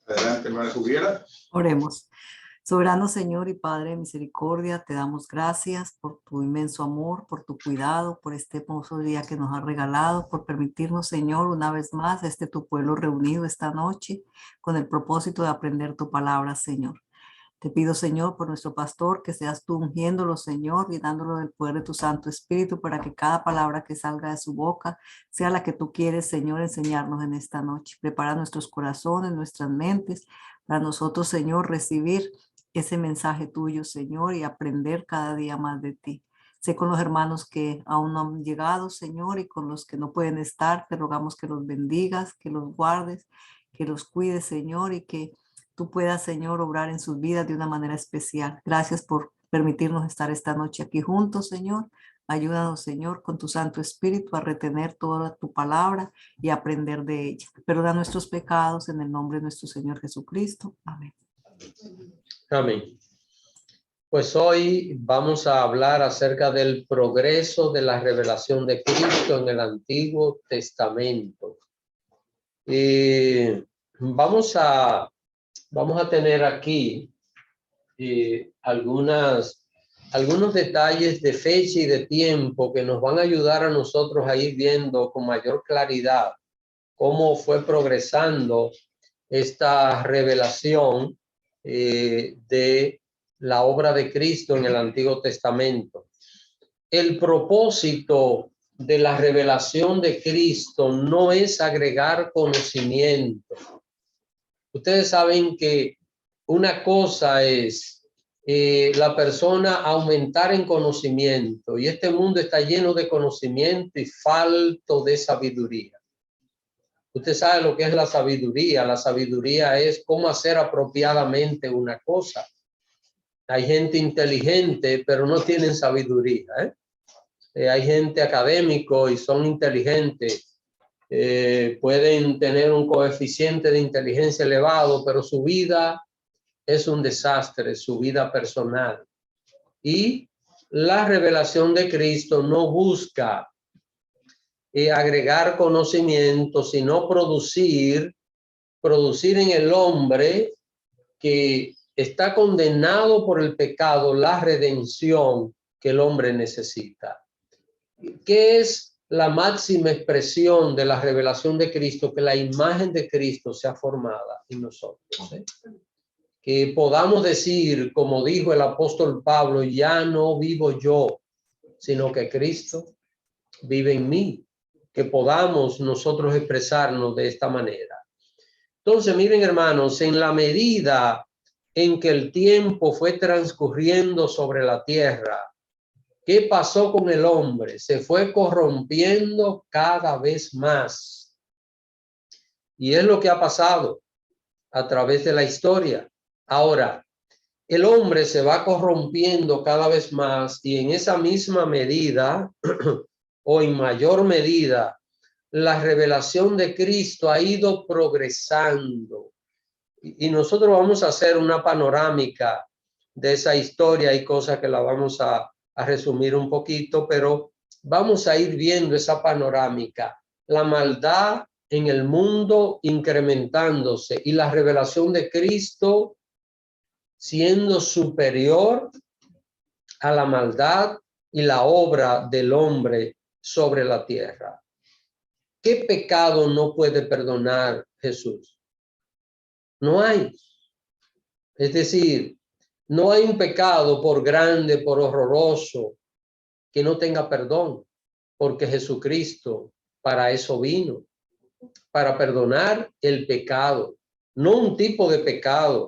Adelante, hermana Juliana. Oremos. Soberano Señor y Padre de misericordia, te damos gracias por tu inmenso amor, por tu cuidado, por este hermoso día que nos has regalado, por permitirnos, Señor, una vez más, tu pueblo reunido esta noche con el propósito de aprender tu palabra, Señor. Te pido, Señor, por nuestro pastor, que seas tú ungiéndolo, Señor, y dándolo del poder de tu Santo Espíritu para que cada palabra que salga de su boca sea la que tú quieres, Señor, enseñarnos en esta noche. Prepara nuestros corazones, nuestras mentes, para nosotros, Señor, recibir ese mensaje tuyo, Señor, y aprender cada día más de ti. Sé con los hermanos que aún no han llegado, Señor, y con los que no pueden estar, te rogamos que los bendigas, que los guardes, que los cuides, Señor, y que tú puedas, Señor, obrar en sus vidas de una manera especial. Gracias por permitirnos estar esta noche aquí juntos, Señor. Ayúdanos, Señor, con tu Santo Espíritu a retener toda tu palabra y aprender de ella. Perdona nuestros pecados en el nombre de nuestro Señor Jesucristo. Amén. Amén. Pues hoy vamos a hablar acerca del progreso de la revelación de Cristo en el Antiguo Testamento. Y vamos a tener aquí algunos detalles de fecha y de tiempo que nos van a ayudar a nosotros a ir viendo con mayor claridad cómo fue progresando esta revelación de la obra de Cristo en el Antiguo Testamento. El propósito de la revelación de Cristo no es agregar conocimiento. Ustedes saben que una cosa es la persona aumentar en conocimiento, y este mundo está lleno de conocimiento y falto de sabiduría. Usted sabe lo que es la sabiduría. La sabiduría es cómo hacer apropiadamente una cosa. Hay gente inteligente, pero no tienen sabiduría. Hay gente académico y son inteligentes. Pueden tener un coeficiente de inteligencia elevado, pero su vida es un desastre, su vida personal. Y la revelación de Cristo no busca agregar conocimiento, sino producir en el hombre que está condenado por el pecado la redención que el hombre necesita. ¿Qué es la máxima expresión de la revelación de Cristo? Que la imagen de Cristo sea formada en nosotros. Que podamos decir, como dijo el apóstol Pablo, ya no vivo yo, sino que Cristo vive en mí. Que podamos nosotros expresarnos de esta manera. Entonces, miren, hermanos, en la medida en que el tiempo fue transcurriendo sobre la tierra, ¿qué pasó con el hombre? Se fue corrompiendo cada vez más. Y es lo que ha pasado a través de la historia. Ahora, el hombre se va corrompiendo cada vez más, y en esa misma medida o en mayor medida, la revelación de Cristo ha ido progresando. Y nosotros vamos a hacer una panorámica de esa historia. Hay cosas que la vamos a resumir un poquito, pero vamos a ir viendo esa panorámica. La maldad en el mundo incrementándose y la revelación de Cristo siendo superior a la maldad y la obra del hombre sobre la tierra. ¿Qué pecado no puede perdonar Jesús? No hay. Es decir, no hay un pecado, por grande, por horroroso, que no tenga perdón, porque Jesucristo para eso vino, para perdonar el pecado, no un tipo de pecado,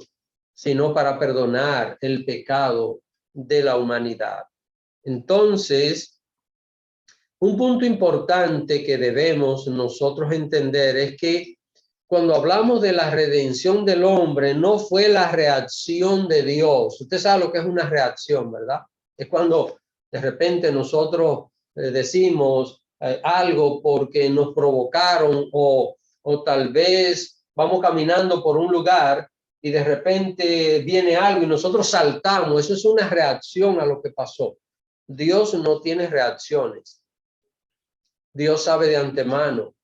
sino para perdonar el pecado de la humanidad. Entonces, un punto importante que debemos nosotros entender es que cuando hablamos de la redención del hombre, no fue la reacción de Dios. Usted sabe lo que es una reacción, ¿verdad? Es cuando de repente nosotros decimos algo porque nos provocaron, o tal vez vamos caminando por un lugar y de repente viene algo y nosotros saltamos. Eso es una reacción a lo que pasó. Dios no tiene reacciones. Dios sabe de antemano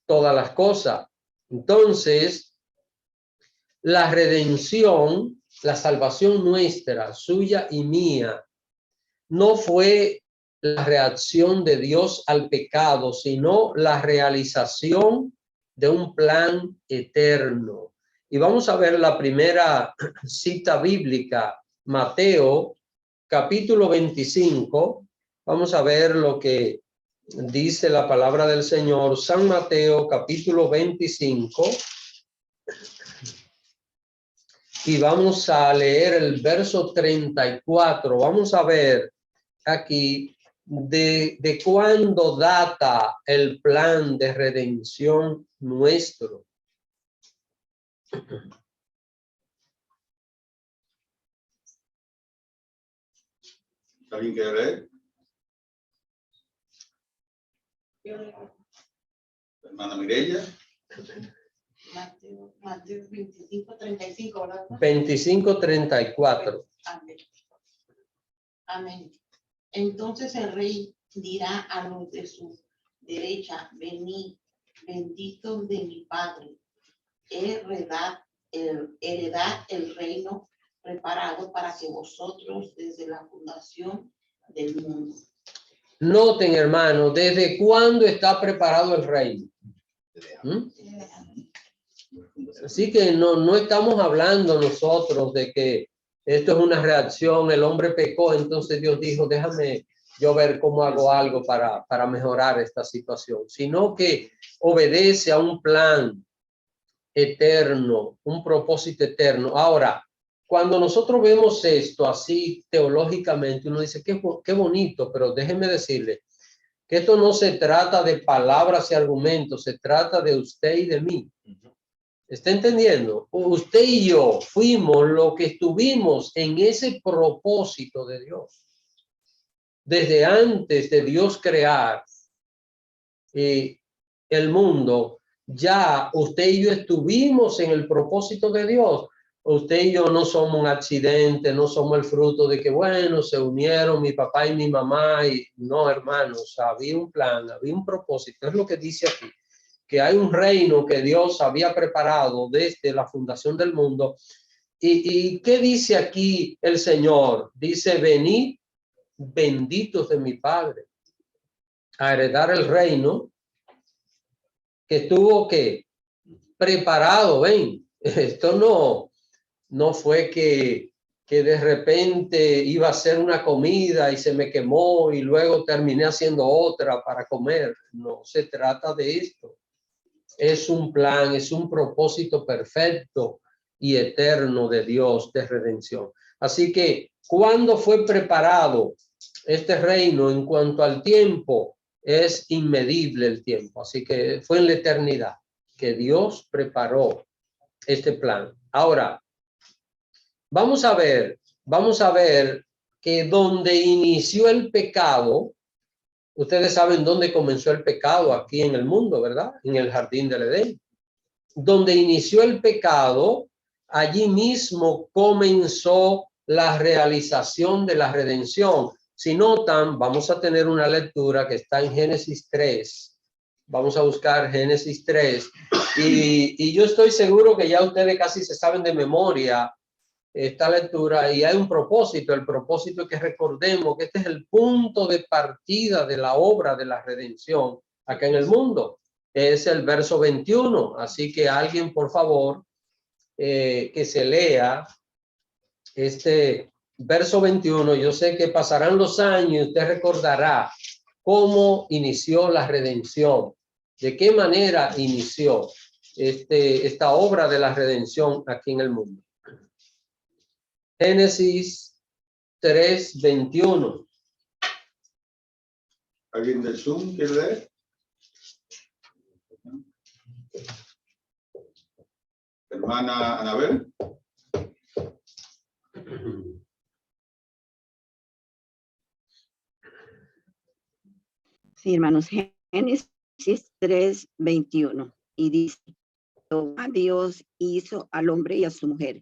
todas las cosas. Entonces, la redención, la salvación nuestra, suya y mía, no fue la reacción de Dios al pecado, sino la realización de un plan eterno. Y vamos a ver la primera cita bíblica, Mateo, capítulo 25. Vamos a ver lo que dice la palabra del Señor. San Mateo, capítulo 25. Y vamos a leer el verso 34. Vamos a ver aquí de cuándo data el plan de redención nuestro. ¿Alguien quiere leer? Hermana Mireya. Mateo 25, 35, ¿verdad? 25, 34. Amén. Amén. Entonces el rey dirá a los de su derecha: venid, benditos de mi Padre, heredad el reino preparado para que vosotros desde la fundación del mundo. Noten, hermano, ¿desde cuándo está preparado el reino? ¿Mm? Así que no estamos hablando nosotros de que esto es una reacción, el hombre pecó, entonces Dios dijo, déjame yo ver cómo hago algo para mejorar esta situación, sino que obedece a un plan eterno, un propósito eterno. Ahora, cuando nosotros vemos esto así teológicamente, uno dice, qué bonito, pero déjeme decirle que esto no se trata de palabras y argumentos, se trata de usted y de mí. ¿Está entendiendo? Usted y yo fuimos lo que estuvimos en ese propósito de Dios. Desde antes de Dios crear el mundo, ya usted y yo estuvimos en el propósito de Dios. Usted y yo no somos un accidente, no somos el fruto de que, bueno, se unieron mi papá y mi mamá. Y no, hermanos, había un plan, había un propósito. Es lo que dice aquí, que hay un reino que Dios había preparado desde la fundación del mundo. ¿Y qué dice aquí el Señor? Dice, venid, benditos de mi Padre, a heredar el reino que estuvo que preparado. Ven, esto no fue que de repente iba a hacer una comida y se me quemó y luego terminé haciendo otra para comer. No se trata de esto. Es un plan, es un propósito perfecto y eterno de Dios de redención. Así que, ¿cuándo fue preparado este reino en cuanto al tiempo? Es inmedible el tiempo. Así que fue en la eternidad que Dios preparó este plan. Ahora, vamos a ver que donde inició el pecado, ustedes saben dónde comenzó el pecado aquí en el mundo, ¿verdad? En el jardín del Edén. Donde inició el pecado, allí mismo comenzó la realización de la redención. Si notan, vamos a tener una lectura que está en Génesis 3. Vamos a buscar Génesis 3. Y yo estoy seguro que ya ustedes casi se saben de memoria esta lectura, y hay un propósito. El propósito es que recordemos que este es el punto de partida de la obra de la redención acá en el mundo. Es el verso 21. Así que alguien, por favor, que se lea este verso 21. Yo sé que pasarán los años y usted recordará cómo inició la redención, de qué manera inició esta obra de la redención aquí en el mundo. Génesis 3:21. ¿Alguien del Zoom quiere leer? Hermana Anabel. Sí, hermanos, Génesis 3:21. Y dice, Jehová Dios hizo al hombre y a su mujer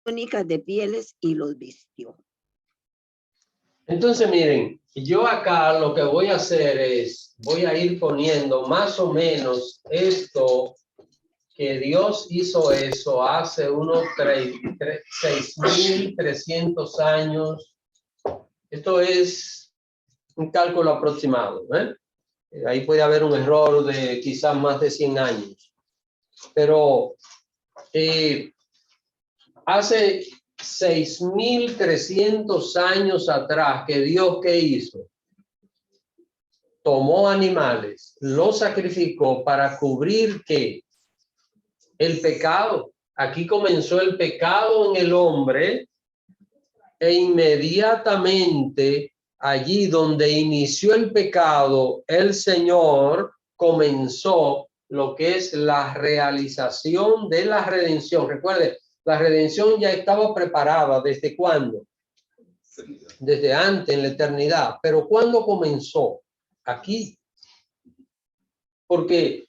túnicas de pieles y los vistió. Entonces, miren, yo acá lo que voy a hacer es, voy a ir poniendo más o menos esto que Dios hizo eso hace unos 6.300 años. Esto es un cálculo aproximado, ¿eh? Ahí puede haber un error de quizás más de 100 años. Pero hace 6.300 años atrás, que Dios, ¿qué hizo? Tomó animales, los sacrificó para cubrir, ¿qué? El pecado. Aquí comenzó el pecado en el hombre e inmediatamente allí donde inició el pecado, el Señor comenzó lo que es la realización de la redención. Recuerde, la redención ya estaba preparada. ¿Desde cuándo? Desde antes, en la eternidad. Pero ¿cuándo comenzó? Aquí. Porque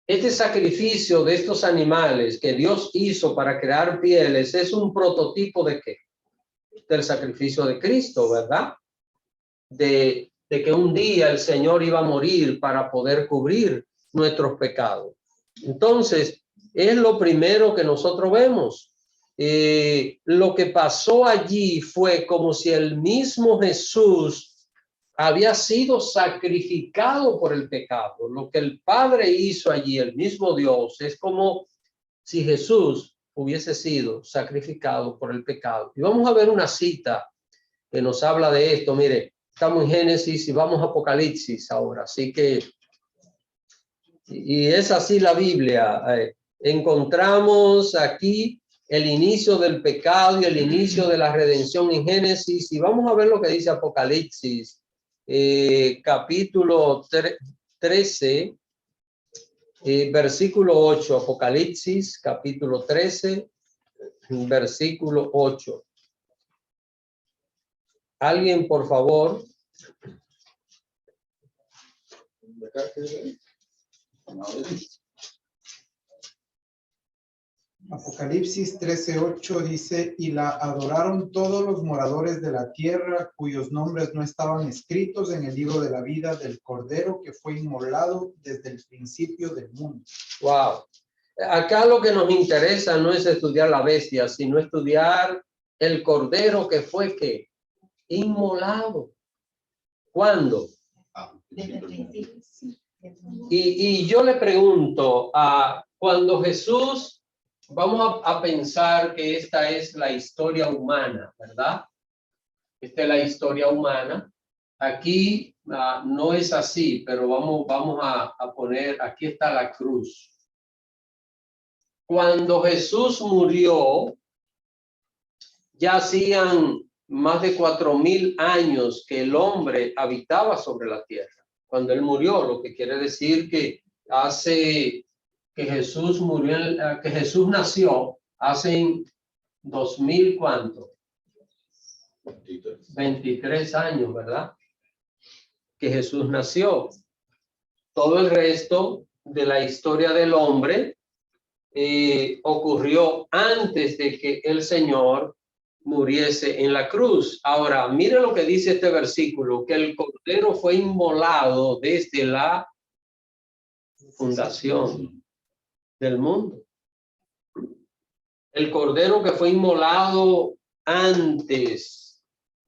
este sacrificio de estos animales que Dios hizo para crear pieles es un prototipo ¿de qué? Del sacrificio de Cristo, ¿verdad? De que un día el Señor iba a morir para poder cubrir nuestros pecados. Entonces, es lo primero que nosotros vemos. Lo que pasó allí fue como si el mismo Jesús había sido sacrificado por el pecado. Lo que el Padre hizo allí, el mismo Dios, es como si Jesús hubiese sido sacrificado por el pecado. Y vamos a ver una cita que nos habla de esto. Mire, estamos en Génesis y vamos a Apocalipsis ahora. Así que, y es así la Biblia. Encontramos aquí el inicio del pecado y el inicio de la redención en Génesis. Y vamos a ver lo que dice Apocalipsis, capítulo 13, versículo 8. Apocalipsis, capítulo 13, versículo 8. Alguien, por favor. Apocalipsis 13:8 dice, y la adoraron todos los moradores de la tierra, cuyos nombres no estaban escritos en el libro de la vida del Cordero que fue inmolado desde el principio del mundo. Wow. Acá lo que nos interesa no es estudiar la bestia, sino estudiar el Cordero que fue ¿qué? Inmolado. ¿Cuándo? Desde el principio. Y yo le pregunto, cuando Jesús, vamos a pensar que esta es la historia humana, ¿verdad? Esta es la historia humana. Aquí no es así, pero vamos a poner, aquí está la cruz. Cuando Jesús murió, ya hacían más de 4.000 años que el hombre habitaba sobre la tierra. Cuando él murió, lo que quiere decir que hace que Jesús murió, que Jesús nació hace 2.000, ¿cuánto? 23 años, ¿verdad? Que Jesús nació. Todo el resto de la historia del hombre ocurrió antes de que el Señor muriese en la cruz. Ahora, mire lo que dice este versículo, que el Cordero fue inmolado desde la fundación del mundo. El Cordero que fue inmolado antes.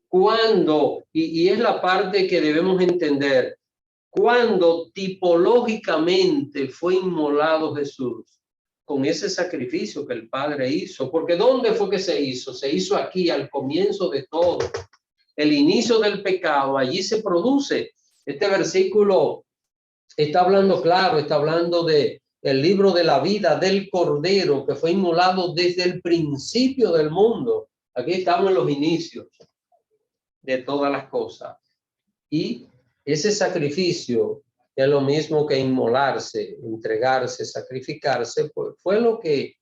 ¿Cuándo? Y es la parte que debemos entender. ¿Cuándo tipológicamente fue inmolado Jesús? Con ese sacrificio que el Padre hizo. Porque ¿dónde fue que se hizo? Se hizo aquí, al comienzo de todo. El inicio del pecado, allí se produce. Este versículo está hablando claro, está hablando de el libro de la vida del Cordero que fue inmolado desde el principio del mundo. Aquí estamos en los inicios de todas las cosas. Y ese sacrificio es lo mismo que inmolarse, entregarse, sacrificarse, pues fue lo que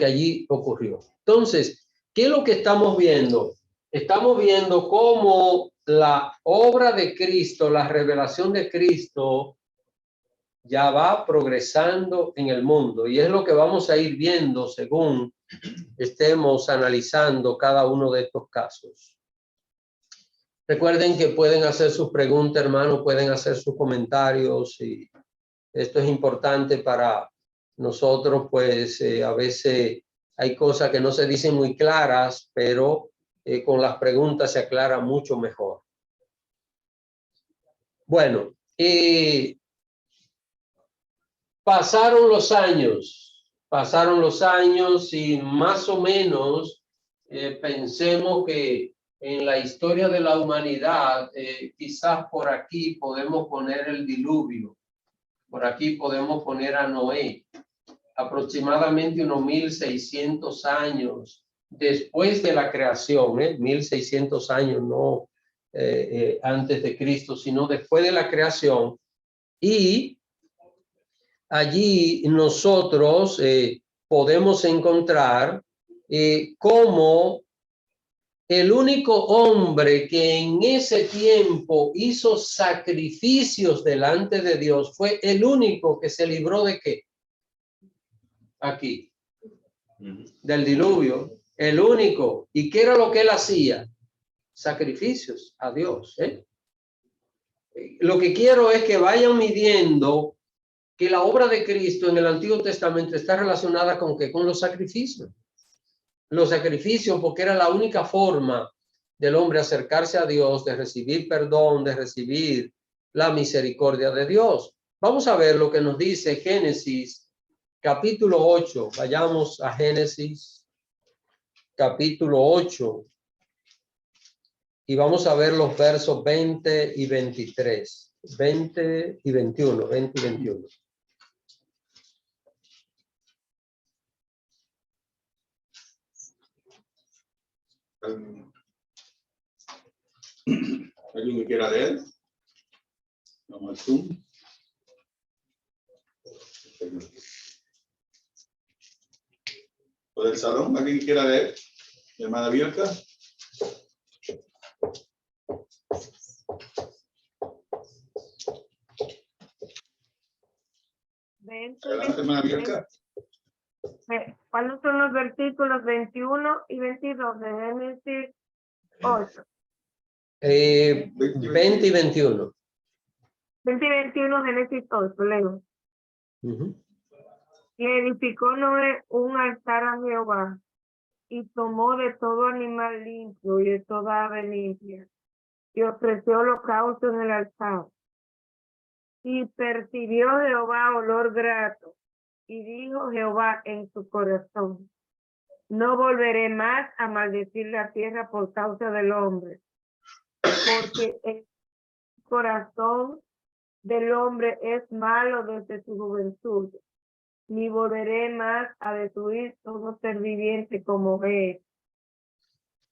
allí ocurrió. Entonces, ¿qué es lo que estamos viendo? Estamos viendo cómo la obra de Cristo, la revelación de Cristo, ya va progresando en el mundo. Y es lo que vamos a ir viendo según estemos analizando cada uno de estos casos. Recuerden que pueden hacer sus preguntas, hermanos, pueden hacer sus comentarios y esto es importante para nosotros pues a veces hay cosas que no se dicen muy claras, pero con las preguntas se aclara mucho mejor. Bueno, pasaron los años y más o menos pensemos que en la historia de la humanidad, quizás por aquí podemos poner el diluvio, por aquí podemos poner a Noé, aproximadamente unos 1600 años después de la creación, 1600 años, no antes de Cristo, sino después de la creación. Y allí nosotros podemos encontrar cómo el único hombre que en ese tiempo hizo sacrificios delante de Dios fue el único que se libró de ¿qué? Aquí, del diluvio, el único. ¿Y qué era lo que él hacía? Sacrificios a Dios. Lo que quiero es que vayan midiendo que la obra de Cristo en el Antiguo Testamento está relacionada con ¿qué? Con los sacrificios. Los sacrificios, porque era la única forma del hombre acercarse a Dios, de recibir perdón, de recibir la misericordia de Dios. Vamos a ver lo que nos dice Génesis, capítulo 8. Vayamos a Génesis, capítulo 8. Y vamos a ver los versos 20 y 23. 20 y 21. 20 y 21. ¿Alguien que quiera leer? Vamos al Zoom. ¿O del salón? ¿Alguien que quiera leer? Mi hermana Bielka. Adelante, hermana Bielka. ¿Cuáles son los versículos 21 y 22 de Génesis 8? 20 y 21. 20 y 21, Génesis 8, leo. Y edificó Noé un altar a Jehová, y tomó de todo animal limpio y de toda ave limpia, y ofreció holocausto en el altar. Y percibió Jehová olor grato, y dijo Jehová en su corazón: no volveré más a maldecir la tierra por causa del hombre, porque el corazón del hombre es malo desde su juventud, ni volveré más a destruir todo ser viviente como es.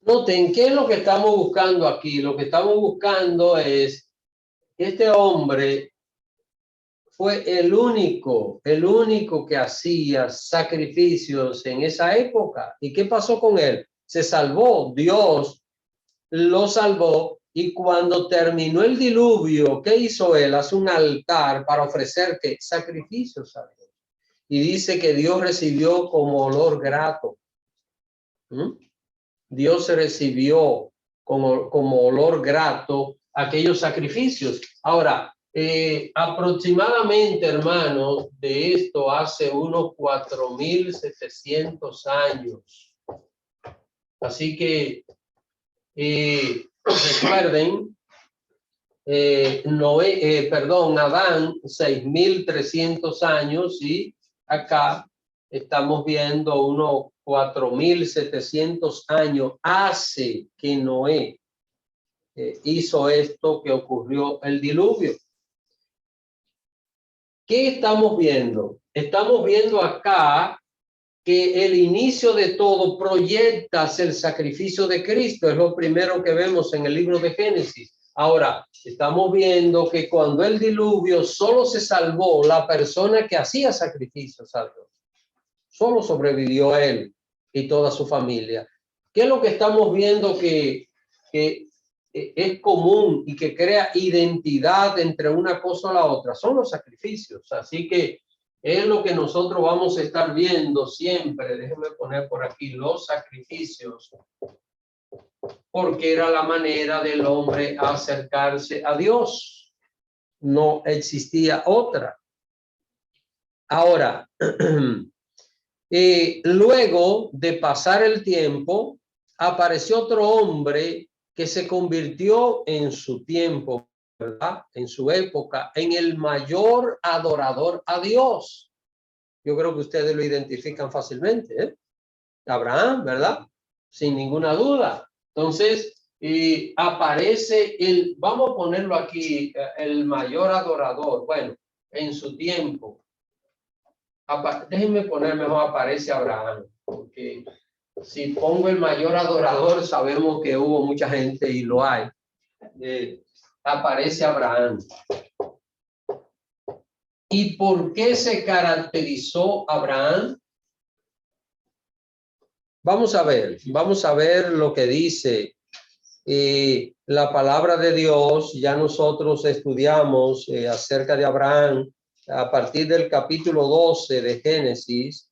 Noten, ¿qué es lo que estamos buscando aquí? Lo que estamos buscando es que este hombre fue el único que hacía sacrificios en esa época. ¿Y qué pasó con él? Se salvó, Dios lo salvó, y cuando terminó el diluvio, ¿qué hizo él? Hace un altar para ofrecer ¿qué? Sacrificios a Dios. Y dice que Dios recibió como olor grato. Dios recibió como olor grato aquellos sacrificios. Ahora, aproximadamente, hermanos, de esto hace unos 4,700 años. Así que recuerden, Adán 6,300 años, y acá estamos viendo unos 4,700 años hace que Noé hizo esto, que ocurrió el diluvio. ¿Qué estamos viendo? Estamos viendo acá que el inicio de todo proyecta el sacrificio de Cristo. Es lo primero que vemos en el libro de Génesis. Ahora, estamos viendo que cuando el diluvio solo se salvó la persona que hacía sacrificios a Dios. Solo sobrevivió él y toda su familia. ¿Qué es lo que estamos viendo que es común y que crea identidad entre una cosa o la otra? Son los sacrificios. Así que es lo que nosotros vamos a estar viendo siempre. Déjenme poner por aquí los sacrificios, porque era la manera del hombre acercarse a Dios. No existía otra. Ahora, luego de pasar el tiempo, apareció otro hombre que se convirtió en su tiempo, ¿verdad? En su época, en el mayor adorador a Dios. Yo creo que ustedes lo identifican fácilmente, ¿eh? Abraham, ¿verdad? Sin ninguna duda. Entonces, aparece vamos a ponerlo aquí, el mayor adorador. Bueno, en su tiempo. Déjenme poner mejor aparece Abraham, porque si pongo el mayor adorador, sabemos que hubo mucha gente y lo hay. Aparece Abraham. ¿Y por qué se caracterizó Abraham? Vamos a ver lo que dice la palabra de Dios. Ya nosotros estudiamos acerca de Abraham a partir del capítulo 12 de Génesis.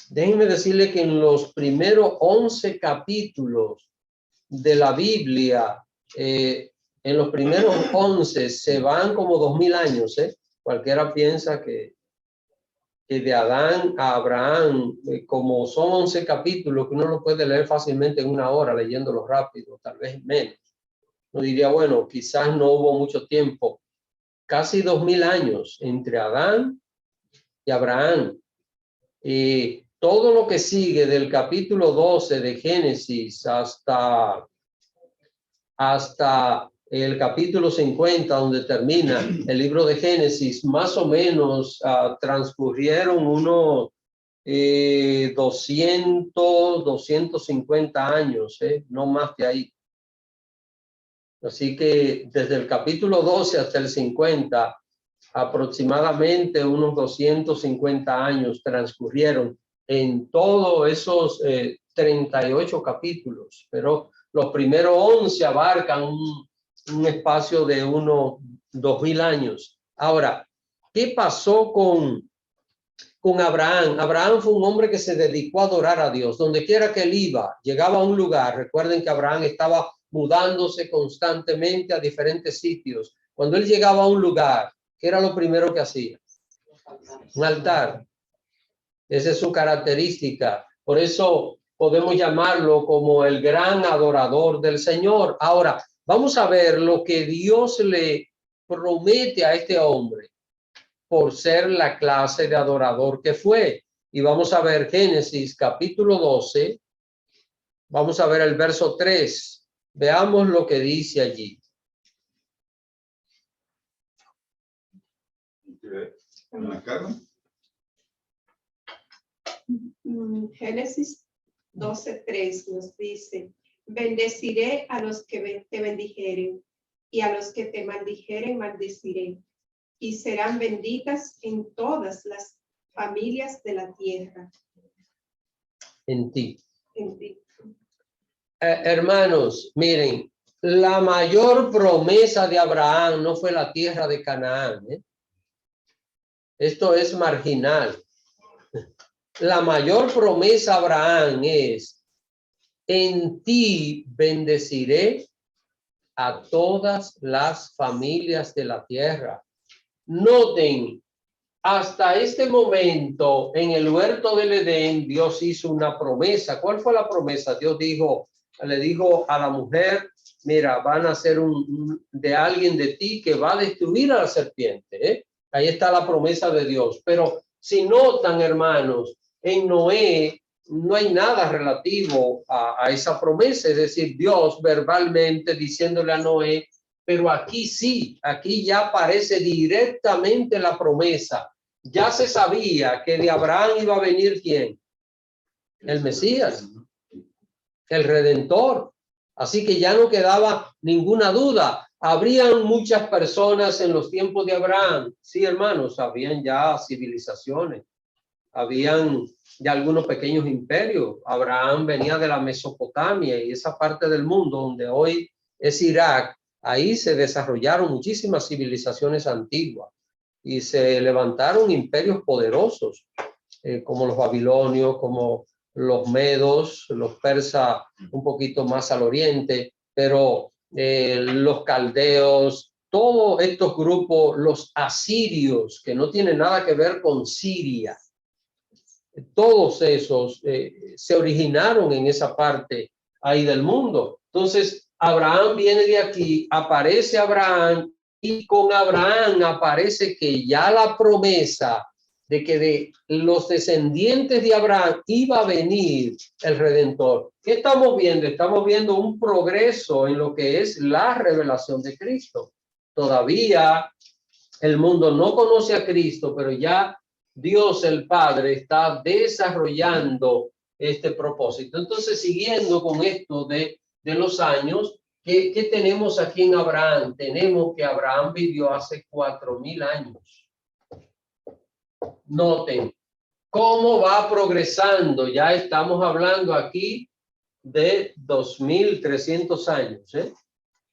Déjenme decirle que en los primeros 11 capítulos de la Biblia, en los primeros 11 se van como 2000 años, ¿eh? Cualquiera piensa que de Adán a Abraham, como son 11 capítulos que uno lo puede leer fácilmente en una hora leyéndolo rápido, tal vez menos. Uno diría, bueno, quizás no hubo mucho tiempo. Casi 2000 años entre Adán y Abraham. Y todo lo que sigue del capítulo 12 de Génesis hasta el capítulo 50, donde termina el libro de Génesis, más o menos transcurrieron unos 250 años, no más que ahí. Así que desde el capítulo 12 hasta el 50, aproximadamente unos 250 años transcurrieron en todos esos 38 capítulos, pero los primeros 11 abarcan un espacio de unos 2000 años. Ahora, ¿qué pasó con Abraham? Abraham fue un hombre que se dedicó a adorar a Dios. Donde quiera que él iba, llegaba a un lugar. Recuerden que Abraham estaba mudándose constantemente a diferentes sitios. Cuando él llegaba a un lugar, ¿qué era lo primero que hacía? Un altar. Esa es su característica. Por eso podemos llamarlo como el gran adorador del Señor. Ahora, vamos a ver lo que Dios le promete a este hombre por ser la clase de adorador que fue. Y vamos a ver Génesis capítulo 12. Vamos a ver el verso 3. Veamos lo que dice allí. ¿En la carne? Génesis 12:3 nos dice: bendeciré a los que te bendijeren, y a los que te maldijeren maldeciré, y serán benditas en todas las familias de la tierra. En ti. En ti. Hermanos, miren, la mayor promesa de Abraham no fue la tierra de Canaán, ¿eh? Esto es marginal. La mayor promesa a Abraham es: en ti bendeciré a todas las familias de la tierra. Noten, hasta este momento en el huerto del Edén, Dios hizo una promesa. ¿Cuál fue la promesa? Dios le dijo a la mujer: mira, van a ser de alguien de ti que va a destruir a la serpiente, ¿eh? Ahí está la promesa de Dios. Pero si notan, hermanos, en Noé no hay nada relativo a esa promesa. Es decir, Dios verbalmente diciéndole a Noé, pero aquí sí, aquí ya aparece directamente la promesa. Ya se sabía que de Abraham iba a venir ¿quién? El Mesías, el Redentor. Así que ya no quedaba ninguna duda. Habrían muchas personas en los tiempos de Abraham. Sí, hermanos, habían ya civilizaciones. Habían ya algunos pequeños imperios. Abraham venía de la Mesopotamia y esa parte del mundo donde hoy es Irak. Ahí se desarrollaron muchísimas civilizaciones antiguas y se levantaron imperios poderosos, como los babilonios, como los medos, los persas un poquito más al oriente, pero los caldeos, todos estos grupos, los asirios, que no tienen nada que ver con Siria, todos esos se originaron en esa parte ahí del mundo. Entonces, Abraham viene de aquí, aparece Abraham, y con Abraham aparece que ya la promesa de que de los descendientes de Abraham iba a venir el Redentor. ¿Qué estamos viendo? Estamos viendo un progreso en lo que es la revelación de Cristo. Todavía el mundo no conoce a Cristo, pero ya Dios el Padre está desarrollando este propósito. Entonces, siguiendo con esto de los años, ¿qué tenemos aquí en Abraham? Tenemos que Abraham vivió hace 4,000 años. Noten cómo va progresando. Ya estamos hablando aquí de 2,300 años, ¿eh?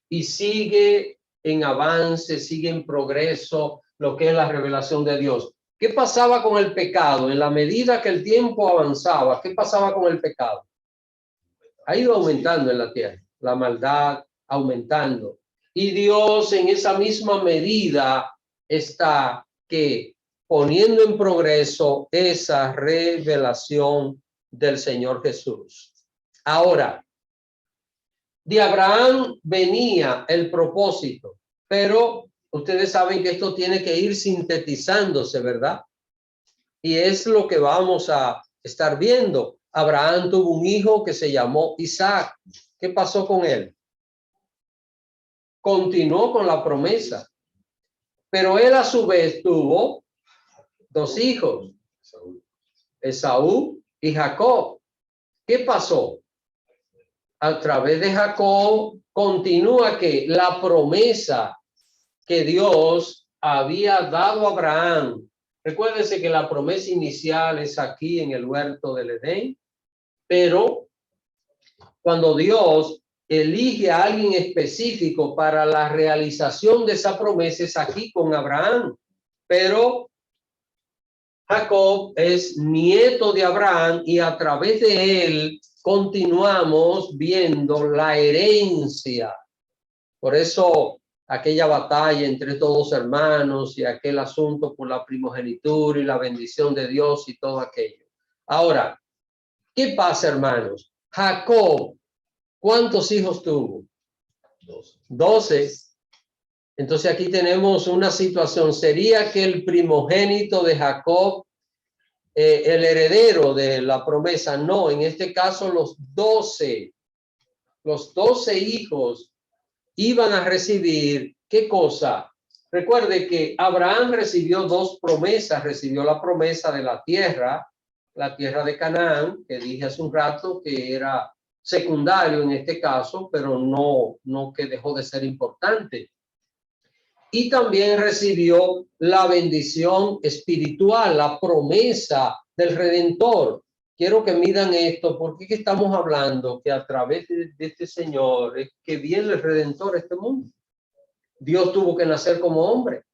Y sigue en avance, sigue en progreso lo que es la revelación de Dios. ¿Qué pasaba con el pecado? En la medida que el tiempo avanzaba, ¿qué pasaba con el pecado? Ha ido aumentando en la tierra, la maldad aumentando. Y Dios en esa misma medida está que poniendo en progreso esa revelación del Señor Jesús. Ahora, de Abraham venía el propósito, pero ustedes saben que esto tiene que ir sintetizándose, ¿verdad? Y es lo que vamos a estar viendo. Abraham tuvo un hijo que se llamó Isaac. ¿Qué pasó con él? Continuó con la promesa, pero él a su vez tuvo 2 hijos, Esaú y Jacob. ¿Qué pasó? A través de Jacob continúa que la promesa que Dios había dado a Abraham. Recuérdense que la promesa inicial es aquí en el huerto del Edén, pero cuando Dios elige a alguien específico para la realización de esa promesa es aquí con Abraham, pero Jacob es nieto de Abraham y a través de él continuamos viendo la herencia. Por eso aquella batalla entre todos hermanos y aquel asunto por la primogenitura y la bendición de Dios y todo aquello. Ahora, ¿qué pasa, hermanos? Jacob, ¿cuántos hijos tuvo? 12. Entonces aquí tenemos una situación. ¿Sería que el primogénito de Jacob, el heredero de la promesa? No, en este caso los 12 hijos iban a recibir, ¿qué cosa? Recuerde que Abraham recibió 2 promesas. Recibió la promesa de la tierra de Canaán, que dije hace un rato que era secundario en este caso, pero no que dejó de ser importante. Y también recibió la bendición espiritual, la promesa del Redentor. Quiero que miran esto, porque estamos hablando que a través de este Señor es que viene el Redentor a este mundo. Dios tuvo que nacer como hombre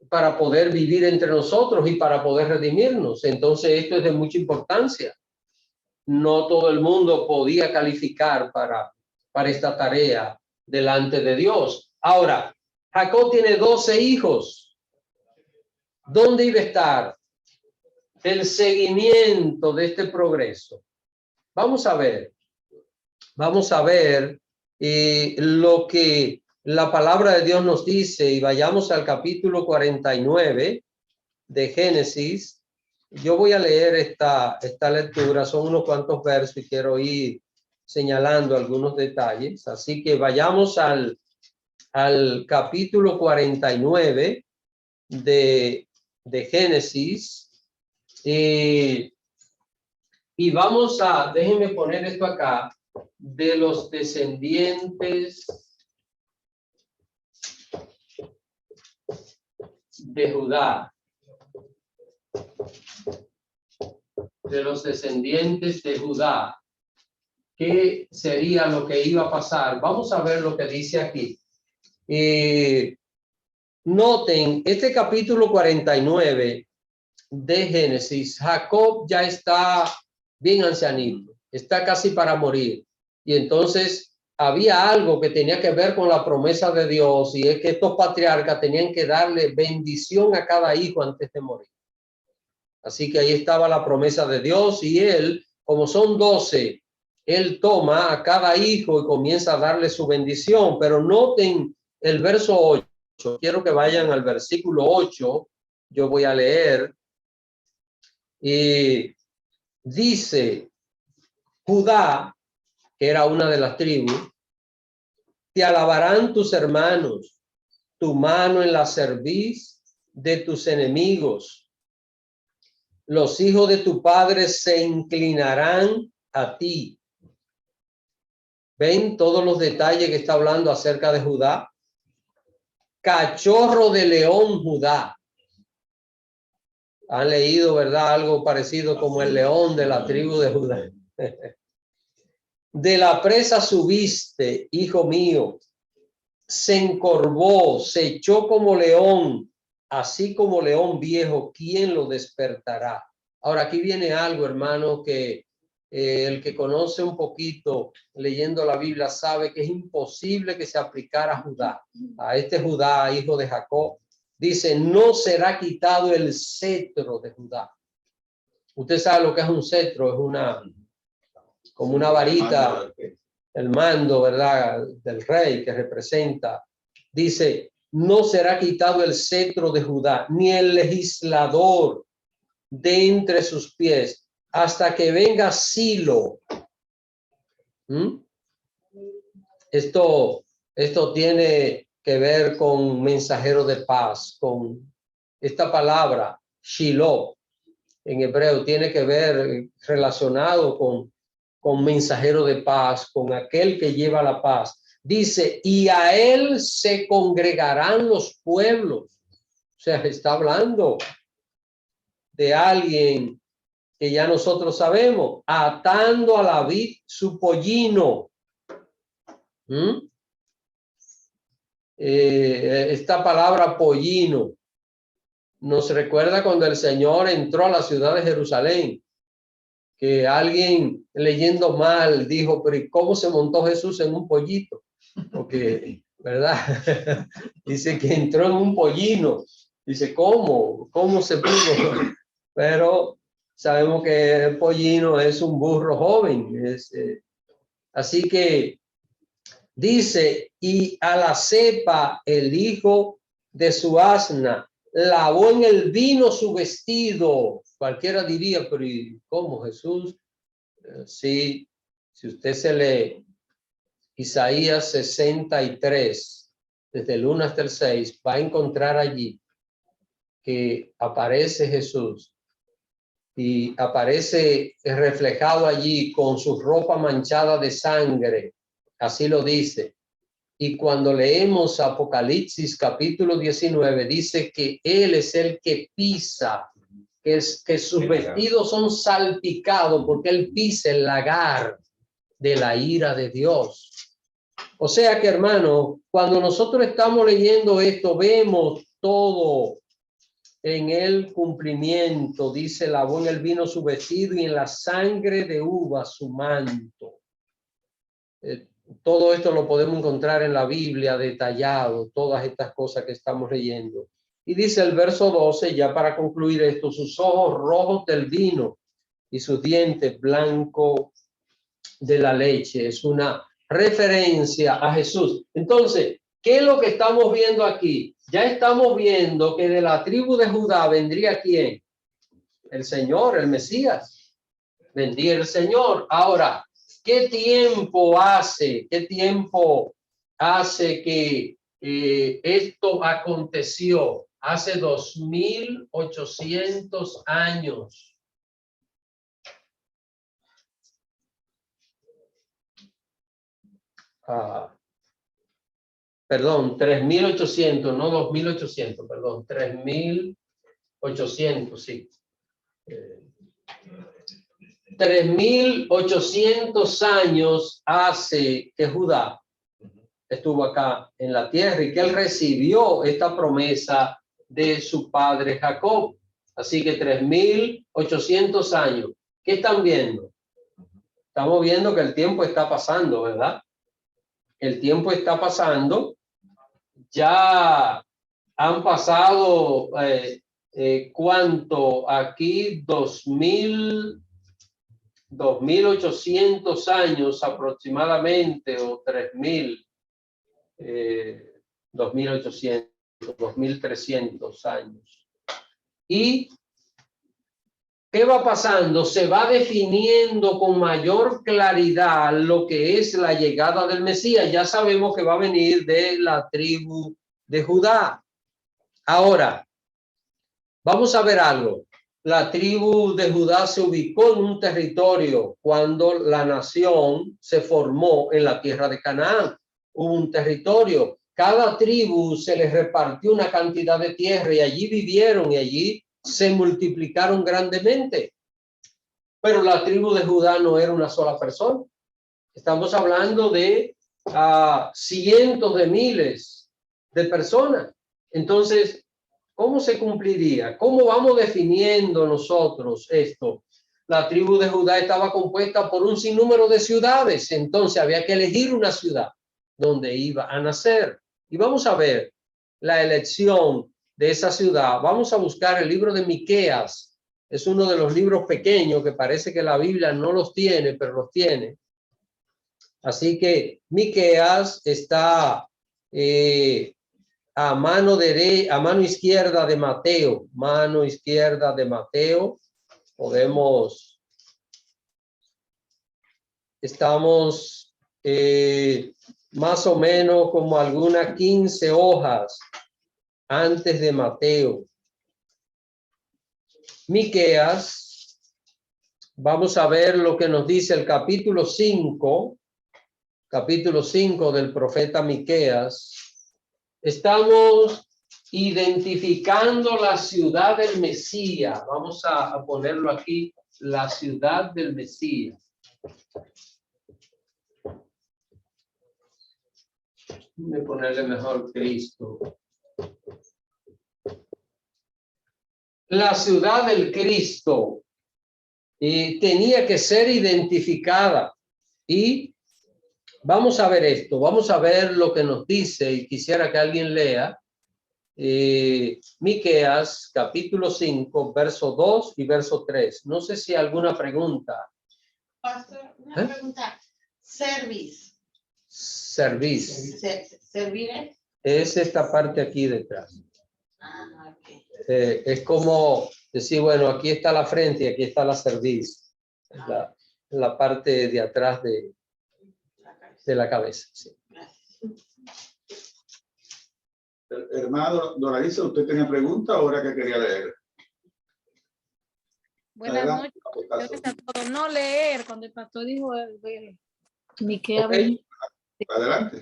para poder vivir entre nosotros y para poder redimirnos. Entonces esto es de mucha importancia. No todo el mundo podía calificar para esta tarea delante de Dios. Ahora, Jacob tiene 12 hijos. ¿Dónde iba a estar el seguimiento de este progreso? Vamos a ver lo que la palabra de Dios nos dice, y vayamos al capítulo 49 de Génesis. Yo voy a leer esta lectura, son unos cuantos versos y quiero ir señalando algunos detalles. Así que vayamos al capítulo 49 de Génesis y vamos déjenme poner esto acá, de los descendientes de Judá. De los descendientes de Judá. ¿Qué sería lo que iba a pasar? Vamos a ver lo que dice aquí. Noten, este capítulo 49 de Génesis, Jacob ya está bien ancianito, está casi para morir. Y entonces había algo que tenía que ver con la promesa de Dios, y es que estos patriarcas tenían que darle bendición a cada hijo antes de morir. Así que ahí estaba la promesa de Dios, y él, como son 12, él toma a cada hijo y comienza a darle su bendición. Pero noten el verso 8. Quiero que vayan al versículo 8. Yo voy a leer. Y dice: Judá, que era una de las tribus, te alabarán tus hermanos, tu mano en la cerviz de tus enemigos. Los hijos de tu padre se inclinarán a ti. ¿Ven todos los detalles que está hablando acerca de Judá? Cachorro de león, Judá. Han leído, ¿verdad? Algo parecido como el león de la tribu de Judá. De la presa subiste, hijo mío. Se encorvó, se echó como león, así como león viejo, ¿quién lo despertará? Ahora, aquí viene algo, hermano, que el que conoce un poquito leyendo la Biblia sabe que es imposible que se aplicara a Judá, a este Judá, hijo de Jacob. Dice: no será quitado el cetro de Judá. Usted sabe lo que es un cetro, es como una varita, el mando, ¿verdad?, del rey que representa. Dice: no será quitado el cetro de Judá, ni el legislador de entre sus pies, hasta que venga Silo. Esto tiene que ver con mensajero de paz, con esta palabra, Shiloh, en hebreo, tiene que ver relacionado con mensajero de paz, con aquel que lleva la paz. Dice: y a él se congregarán los pueblos. O sea, está hablando de alguien que ya nosotros sabemos, atando a la vid su pollino. Esta palabra pollino nos recuerda cuando el Señor entró a la ciudad de Jerusalén, que alguien leyendo mal dijo: pero ¿y cómo se montó Jesús en un pollito? Porque, ¿verdad? Dice que entró en un pollino. Dice: ¿cómo se pudo? Pero sabemos que el pollino es un burro joven. Así que dice: y a la cepa, el hijo de su asna, lavó en el vino su vestido. Cualquiera diría: pero ¿y cómo, Jesús? Sí, si usted se lee Isaías 63, desde el 1 hasta el 6, va a encontrar allí que aparece Jesús y aparece reflejado allí con su ropa manchada de sangre. Así lo dice. Y cuando leemos Apocalipsis capítulo 19, dice que él es el que pisa, que sus vestidos son salpicados porque él pisa el lagar de la ira de Dios. O sea que, hermano, cuando nosotros estamos leyendo esto, vemos todo en el cumplimiento. Dice: lavó en el vino su vestido y en la sangre de uva su manto. Todo esto lo podemos encontrar en la Biblia detallado, todas estas cosas que estamos leyendo. Y dice el verso 12, ya para concluir esto: sus ojos rojos del vino y sus dientes blancos de la leche. Es una referencia a Jesús. Entonces, ¿qué es lo que estamos viendo aquí? Ya estamos viendo que de la tribu de Judá vendría ¿quién? El Señor, el Mesías. Vendría el Señor. Ahora, ¿qué tiempo hace que esto aconteció? Hace 2800 años. Perdón, 3800, no 2800, perdón, 3800, sí. 3800 años hace que Judá estuvo acá en la tierra y que él recibió esta promesa de su padre Jacob. Así que 3800 años. ¿Qué están viendo? Estamos viendo que el tiempo está pasando, ¿verdad? el tiempo está pasando. Ya han pasado, ¿cuánto? Aquí 2.800 años aproximadamente, o 3.000, 2.800, 2.300 años. ¿Y qué va pasando? Se va definiendo con mayor claridad lo que es la llegada del Mesías. Ya sabemos que va a venir de la tribu de Judá. Ahora, vamos a ver algo. La tribu de Judá se ubicó en un territorio cuando la nación se formó en la tierra de Canaán. Hubo un territorio. Cada tribu se les repartió una cantidad de tierra y allí vivieron y allí se multiplicaron grandemente. Pero la tribu de Judá no era una sola persona. Estamos hablando de cientos de miles de personas. Entonces, ¿cómo se cumpliría? ¿Cómo vamos definiendo nosotros esto? La tribu de Judá estaba compuesta por un sinnúmero de ciudades. Entonces había que elegir una ciudad donde iba a nacer. Y vamos a ver la elección de esa ciudad. Vamos a buscar el libro de Miqueas. Es uno de los libros pequeños que parece que la Biblia no los tiene, pero los tiene. Así que Miqueas está a mano izquierda de Mateo. Mano izquierda de Mateo. Estamos más o menos como algunas 15 hojas antes de Mateo. Miqueas, vamos a ver lo que nos dice el capítulo 5 del profeta Miqueas. Estamos identificando la ciudad del Mesías. Vamos a ponerlo aquí, la ciudad del Mesías. Voy a ponerle mejor Cristo. La ciudad del Cristo tenía que ser identificada. Y vamos a ver esto, vamos a ver lo que nos dice, y quisiera que alguien lea Miqueas capítulo 5, verso 2 y verso 3. No sé si alguna pregunta. Pastor, una pregunta. Servir es esta parte aquí detrás. Okay. Es como decir, bueno, aquí está la frente y aquí está la cerviz, la parte de atrás de la cabeza. Sí. Hermano Doraliza, ¿usted tenía pregunta o era que quería leer? Buenas Adelante, noches. Creo que está todo. No leer, cuando el pastor dijo Miqueas, Okay. Adelante.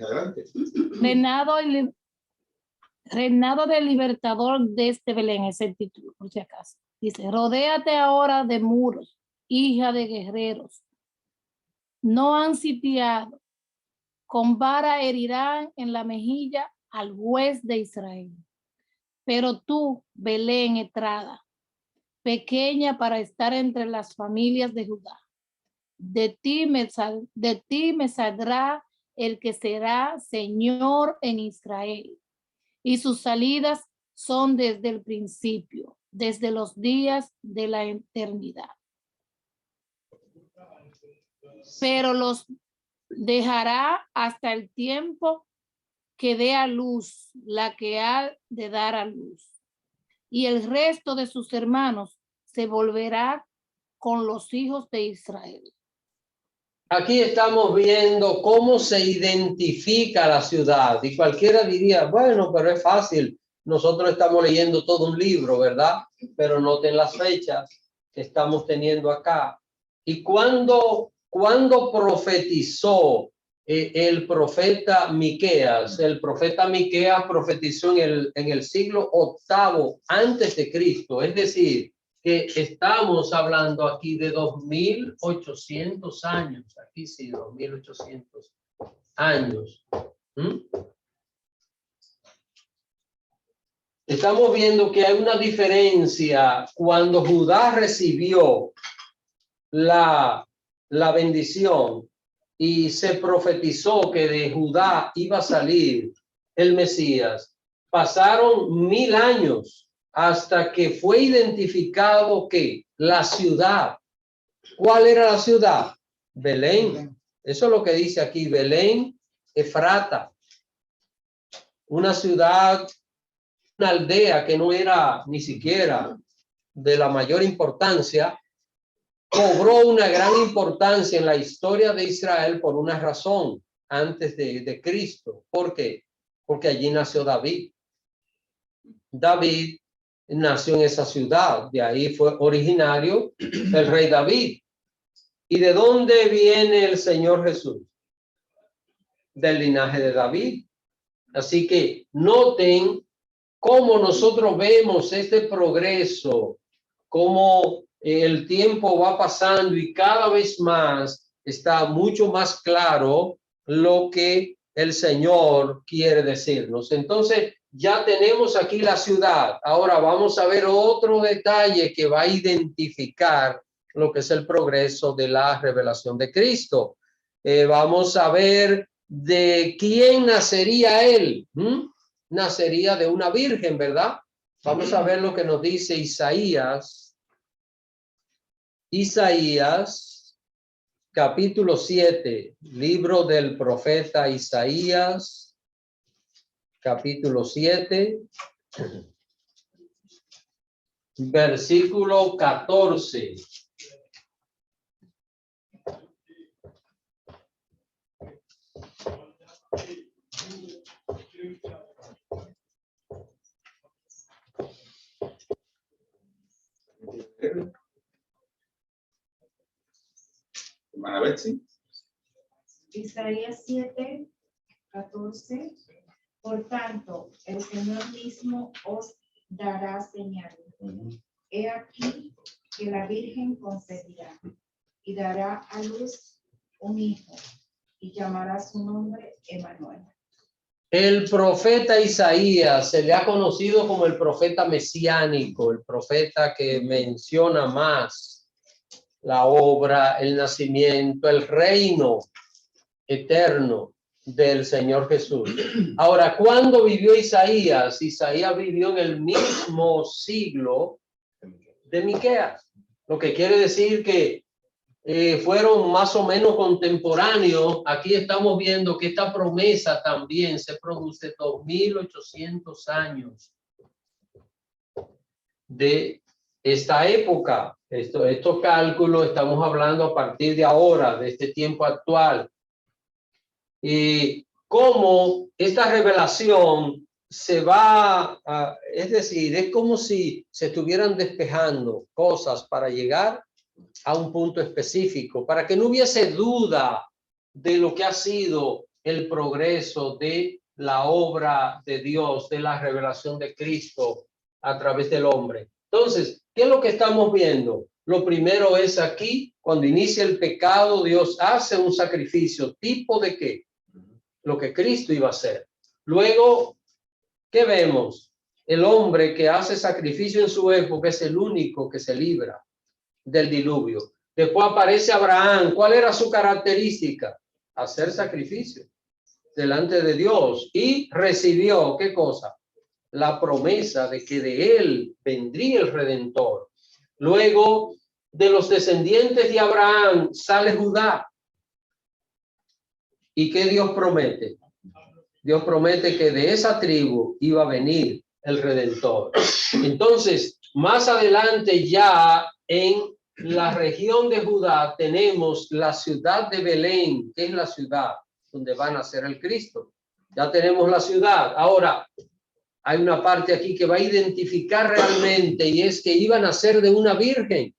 Reinado del libertador desde Belén, es el título, por si acaso. Dice, rodéate ahora de muros, hija de guerreros. No han sitiado, con vara herirán en la mejilla al juez de Israel. Pero tú, Belén Etrada, pequeña para estar entre las familias de Judá, de ti me saldrá el que será Señor en Israel. Y sus salidas son desde el principio, desde los días de la eternidad. Pero los dejará hasta el tiempo que dé a luz la que ha de dar a luz. Y el resto de sus hermanos se volverá con los hijos de Israel. Aquí estamos viendo cómo se identifica la ciudad, y cualquiera diría, bueno, pero es fácil, nosotros estamos leyendo todo un libro, ¿verdad? Pero noten las fechas que estamos teniendo acá. Y cuando profetizó el profeta Miqueas profetizó en el siglo VIII antes de Cristo, es decir, que estamos hablando aquí de 2.800 años. Aquí sí, 2.800 años. Estamos viendo que hay una diferencia cuando Judá recibió la bendición y se profetizó que de Judá iba a salir el Mesías, pasaron 1000 años hasta que fue identificado que la ciudad. ¿Cuál era la ciudad? Belén. Eso es lo que dice aquí, Belén, Efrata. Una ciudad, una aldea que no era ni siquiera de la mayor importancia, cobró una gran importancia en la historia de Israel por una razón antes de Cristo. ¿Por qué? Porque allí nació David. David nació en esa ciudad, de ahí fue originario el rey David. ¿Y de dónde viene el Señor Jesús? Del linaje de David. Así que noten cómo nosotros vemos este progreso, cómo el tiempo va pasando y cada vez más está mucho más claro lo que el Señor quiere decirnos. Entonces, ya tenemos aquí la ciudad. Ahora vamos a ver otro detalle que va a identificar lo que es el progreso de la revelación de Cristo. Vamos a ver de quién nacería él. Nacería de una virgen, ¿verdad? Vamos a ver lo que nos dice Isaías. Isaías, capítulo 7, libro del profeta Isaías, capítulo 7, versículo 14. Hermana Betsy. Isaías 7, 14. Por tanto, el Señor mismo os dará señal. He aquí que la Virgen concebirá y dará a luz un hijo y llamará su nombre Emmanuel. El profeta Isaías se le ha conocido como el profeta mesiánico, el profeta que menciona más la obra, el nacimiento, el reino eterno del Señor Jesús. Ahora, ¿cuándo vivió Isaías? Isaías vivió en el mismo siglo de Miqueas, lo que quiere decir que fueron más o menos contemporáneos. Aquí estamos viendo que esta promesa también se produce 2800 años de esta época. Estos cálculos estamos hablando a partir de ahora, de este tiempo actual. Y cómo esta revelación se va a, es decir, es como si se estuvieran despejando cosas para llegar a un punto específico, para que no hubiese duda de lo que ha sido el progreso de la obra de Dios, de la revelación de Cristo a través del hombre. Entonces, ¿qué es lo que estamos viendo? Lo primero es aquí, cuando inicia el pecado, Dios hace un sacrificio. ¿Tipo de qué? Lo que Cristo iba a hacer. Luego, ¿qué vemos? El hombre que hace sacrificio en su época es el único que se libra del diluvio. Después aparece Abraham. ¿Cuál era su característica? Hacer sacrificio delante de Dios. Y recibió, ¿qué cosa? La promesa de que de él vendría el Redentor. Luego, de los descendientes de Abraham sale Judá. ¿Y qué Dios promete? Dios promete que de esa tribu iba a venir el Redentor. Entonces, más adelante ya en la región de Judá tenemos la ciudad de Belén, que es la ciudad donde va a nacer el Cristo. Ya tenemos la ciudad. Ahora, hay una parte aquí que va a identificar realmente, y es que iba a nacer de una virgen.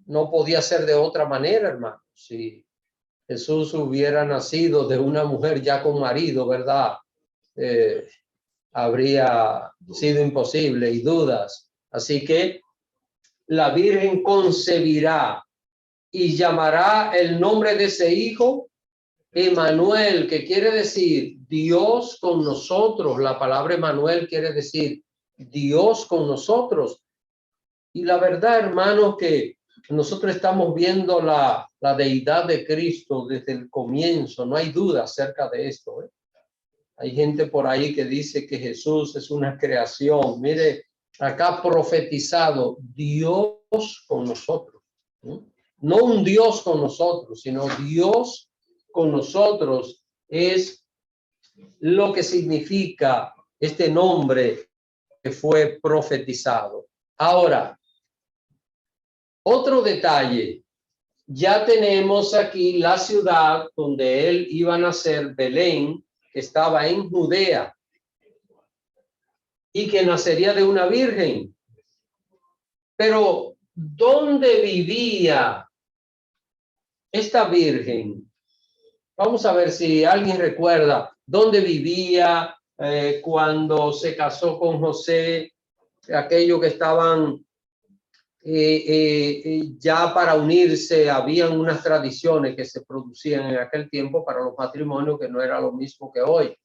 No podía ser de otra manera, hermano. Si Jesús hubiera nacido de una mujer ya con marido, ¿verdad? Habría sido imposible y dudas. Así que la Virgen concebirá y llamará el nombre de ese hijo Emmanuel, que quiere decir Dios con nosotros. La palabra Emmanuel quiere decir Dios con nosotros. Y la verdad, hermanos, que nosotros estamos viendo la deidad de Cristo desde el comienzo. No hay duda acerca de esto, ¿eh? Hay gente por ahí que dice que Jesús es una creación. Mire, acá profetizado, Dios con nosotros. No un Dios con nosotros, sino Dios con nosotros es lo que significa este nombre que fue profetizado. Ahora, otro detalle. Ya tenemos aquí la ciudad donde él iba a nacer, Belén, que estaba en Judea y que nacería de una virgen. Pero, ¿dónde vivía esta virgen? Vamos a ver si alguien recuerda dónde vivía cuando se casó con José, aquellos que estaban ya para unirse. Habían unas tradiciones que se producían en aquel tiempo para los matrimonios que no era lo mismo que hoy.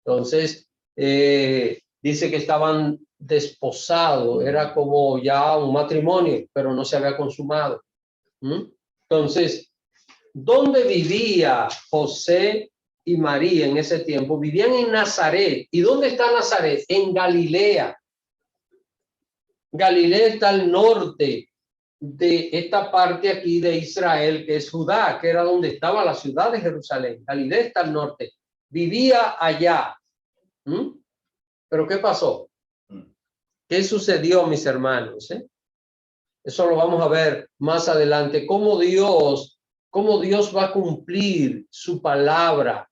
Entonces, dice que estaban desposados, era como ya un matrimonio, pero no se había consumado. Entonces, ¿dónde vivía José y María en ese tiempo? Vivían en Nazaret. ¿Y dónde está Nazaret? En Galilea. Galilea está al norte de esta parte aquí de Israel, que es Judá, que era donde estaba la ciudad de Jerusalén. Galilea está al norte. Vivía allá. ¿Pero qué pasó? ¿Qué sucedió, mis hermanos? Eso lo vamos a ver más adelante. Cómo Dios va a cumplir su palabra.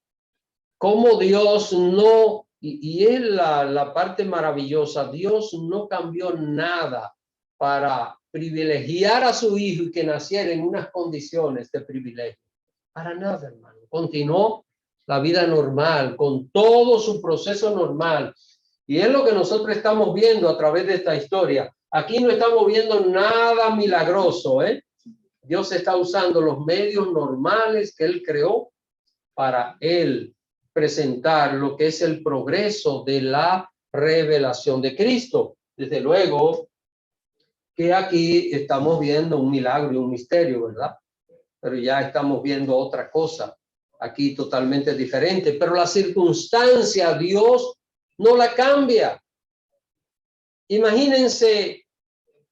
Cómo Dios no... Y es la parte maravillosa. Dios no cambió nada para privilegiar a su hijo y que naciera en unas condiciones de privilegio. Para nada, hermano. Continuó la vida normal, con todo su proceso normal. Y es lo que nosotros estamos viendo a través de esta historia. Aquí no estamos viendo nada milagroso, ¿eh? Dios está usando los medios normales que Él creó para Él presentar lo que es el progreso de la revelación de Cristo. Desde luego que aquí estamos viendo un milagro y un misterio, ¿verdad? Pero ya estamos viendo otra cosa aquí totalmente diferente. Pero la circunstancia Dios no la cambia. Imagínense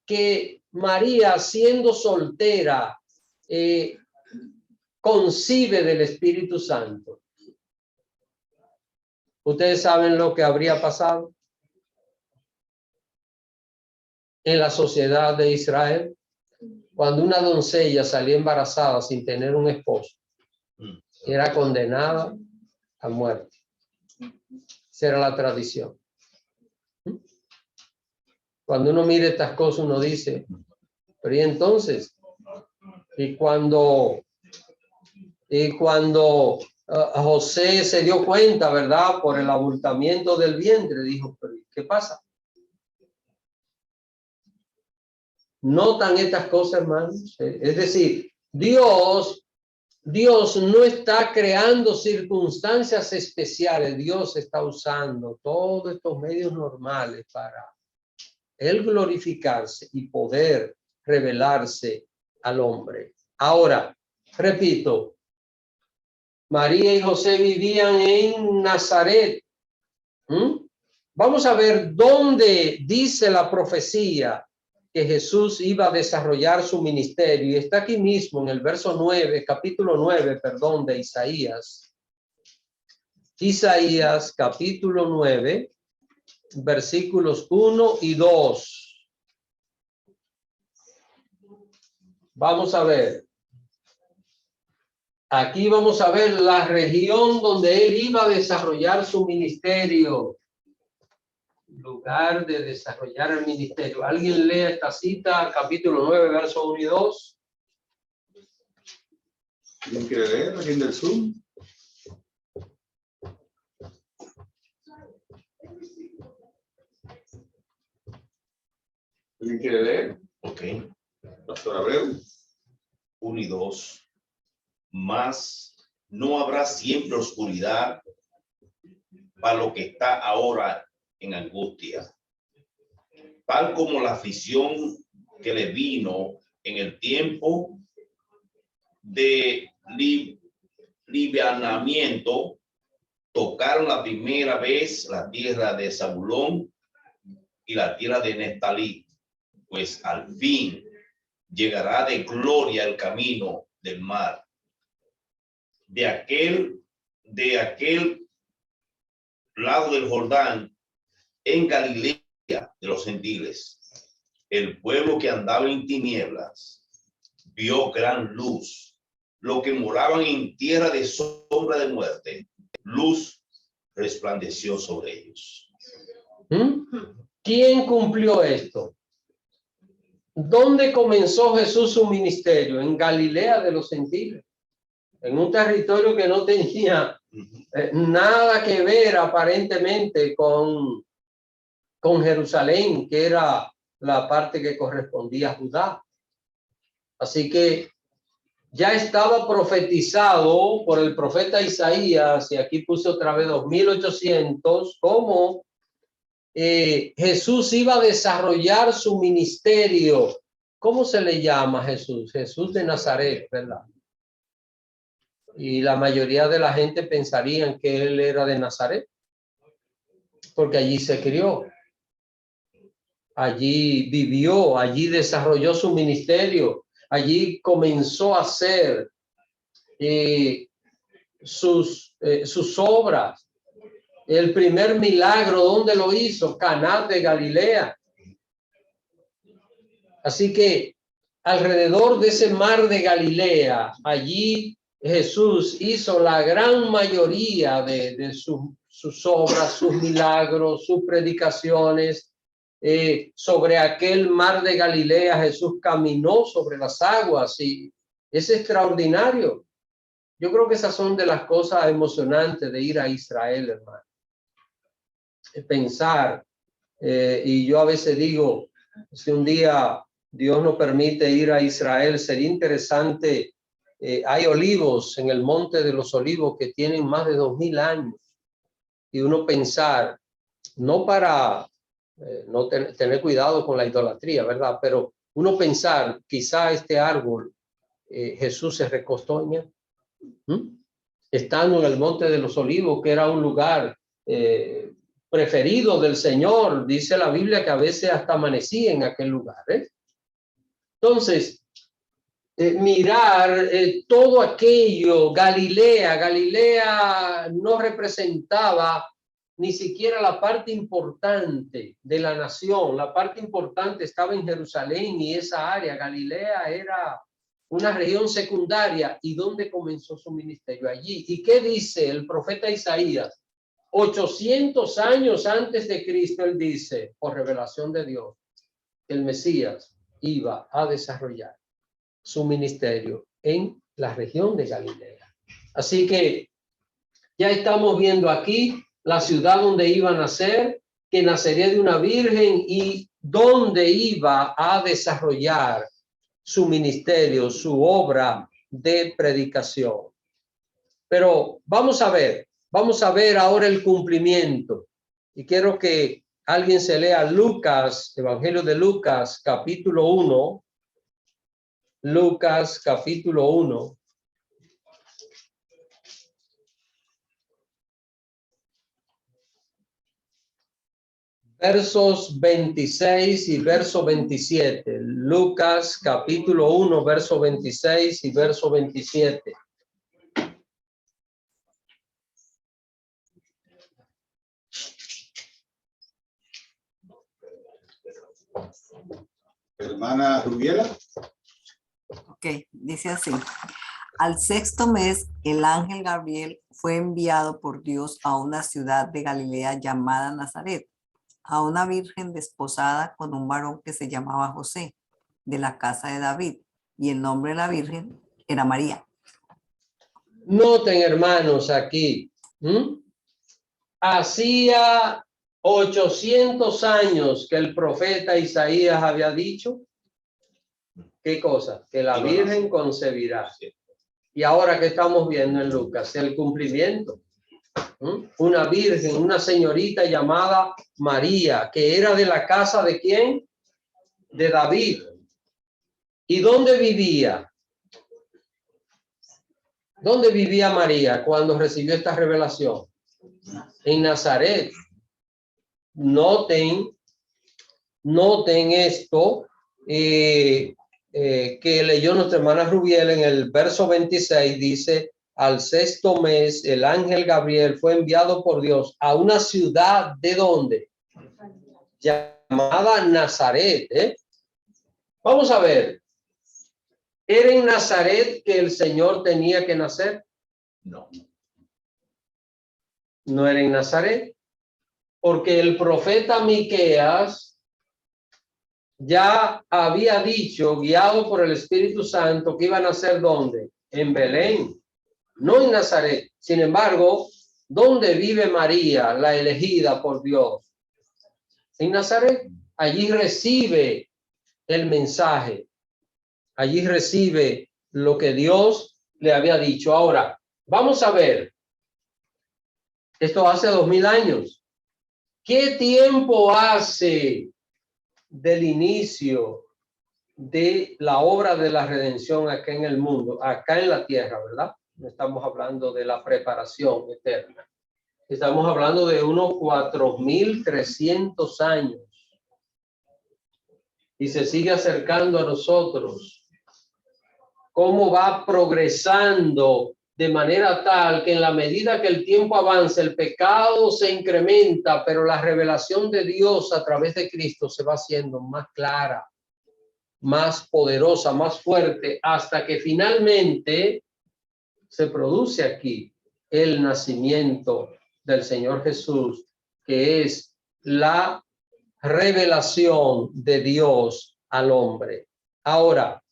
que María, siendo soltera, concibe del Espíritu Santo. ¿Ustedes saben lo que habría pasado en la sociedad de Israel? Cuando una doncella salía embarazada sin tener un esposo, era condenada a muerte. Esa era la tradición. Cuando uno mira estas cosas, uno dice, pero ¿y entonces? Y cuando José se dio cuenta, ¿verdad? Por el abultamiento del vientre, dijo, pero ¿qué pasa? ¿Notan estas cosas, hermanos? Es decir, Dios no está creando circunstancias especiales. Dios está usando todos estos medios normales para Él glorificarse y poder revelarse al hombre. Ahora, repito, María y José vivían en Nazaret. Vamos a ver dónde dice la profecía que Jesús iba a desarrollar su ministerio. Y está aquí mismo en el verso 9, capítulo 9, perdón, de Isaías. Isaías, capítulo 9, versículos 1 y 2. Vamos a ver. Aquí vamos a ver la región donde él iba a desarrollar su ministerio. Lugar de desarrollar el ministerio. ¿Alguien lee esta cita, capítulo 9, verso 1 y 2? ¿Quién quiere leer? ¿Alguien del Zoom? ¿Alguien quiere leer? Ok. Pastor Abreu. 1 y 2. Mas no habrá siempre oscuridad para lo que está ahora en angustia, tal como la aflicción que le vino en el tiempo de livianamiento, tocaron la primera vez la tierra de Zabulón y la tierra de Neftalí, pues al fin llegará de gloria el camino del mar. De aquel lado del Jordán, en Galilea de los gentiles, el pueblo que andaba en tinieblas vio gran luz. Lo que moraban en tierra de sombra de muerte, luz resplandeció sobre ellos. ¿Quién cumplió esto? ¿Dónde comenzó Jesús su ministerio? En Galilea de los gentiles, en un territorio que no tenía nada que ver aparentemente con Jerusalén, que era la parte que correspondía a Judá. Así que ya estaba profetizado por el profeta Isaías, y aquí puse otra vez 2800, cómo Jesús iba a desarrollar su ministerio. ¿Cómo se le llama a Jesús? Jesús de Nazaret, ¿verdad? Y la mayoría de la gente pensarían que él era de Nazaret, porque allí se crió, allí vivió, allí desarrolló su ministerio. Allí comenzó a hacer sus obras. El primer milagro, ¿dónde lo hizo? Caná de Galilea. Así que alrededor de ese mar de Galilea, allí Jesús hizo la gran mayoría de sus obras, sus milagros, sus predicaciones. Sobre aquel mar de Galilea Jesús caminó sobre las aguas, y es extraordinario. Yo creo que esas son de las cosas emocionantes de ir a Israel, hermano. Pensar, y yo a veces digo, si un día Dios nos permite ir a Israel, sería interesante. Hay olivos en el Monte de los Olivos que tienen más de 2000 años, y uno pensar, no para no tener cuidado con la idolatría, ¿verdad? Pero uno pensar, quizá este árbol, Jesús se recostó en él, estando en el Monte de los Olivos, que era un lugar preferido del Señor. Dice la Biblia que a veces hasta amanecía en aquel lugar. Entonces, mirar todo aquello, Galilea no representaba ni siquiera la parte importante de la nación. La parte importante estaba en Jerusalén, y esa área, Galilea, era una región secundaria. ¿Y dónde comenzó su ministerio? Allí. ¿Y qué dice el profeta Isaías? 800 años antes de Cristo, él dice, por revelación de Dios, el Mesías iba a desarrollar su ministerio en la región de Galilea. Así que ya estamos viendo aquí la ciudad donde iba a nacer, que nacería de una virgen, y donde iba a desarrollar su ministerio, su obra de predicación. Pero vamos a ver ahora el cumplimiento. Y quiero que alguien se lea Lucas, Evangelio de Lucas, capítulo 1. Lucas, capítulo 1. Versos 26 y verso 27. Lucas capítulo 1, verso 26 y verso 27. Hermana Rubiela. Ok, dice así. Al sexto mes, el ángel Gabriel fue enviado por Dios a una ciudad de Galilea llamada Nazaret, a una virgen desposada con un varón que se llamaba José, de la casa de David, y el nombre de la virgen era María. Noten, hermanos, aquí, hacía 800 años que el profeta Isaías había dicho, ¿qué cosa? Que la virgen concebirá. Y ahora que estamos viendo en Lucas, el cumplimiento. Una virgen, una señorita llamada María, que era de la casa de ¿quién? De David. ¿Y dónde vivía? ¿Dónde vivía María cuando recibió esta revelación? En Nazaret. Noten esto que leyó nuestra hermana Rubiel en el verso 26, dice, al sexto mes el ángel Gabriel fue enviado por Dios a una ciudad ¿de dónde? Llamada Nazaret. Vamos a ver, ¿era en Nazaret que el Señor tenía que nacer? No. No era en Nazaret, porque el profeta Miqueas ya había dicho, guiado por el Espíritu Santo, que iban a nacer ¿dónde? En Belén, no en Nazaret. Sin embargo, ¿dónde vive María, la elegida por Dios? En Nazaret. Allí recibe el mensaje. Allí recibe lo que Dios le había dicho. Ahora, vamos a ver. Esto hace 2000 años. ¿Qué tiempo hace del inicio de la obra de la redención acá en el mundo, acá en la tierra, verdad? No estamos hablando de la preparación eterna. Estamos hablando de unos 4300 años. Y se sigue acercando a nosotros. Cómo va progresando de manera tal que en la medida que el tiempo avanza, el pecado se incrementa, pero la revelación de Dios a través de Cristo se va haciendo más clara, más poderosa, más fuerte, hasta que finalmente se produce aquí el nacimiento del Señor Jesús, que es la revelación de Dios al hombre. Ahora,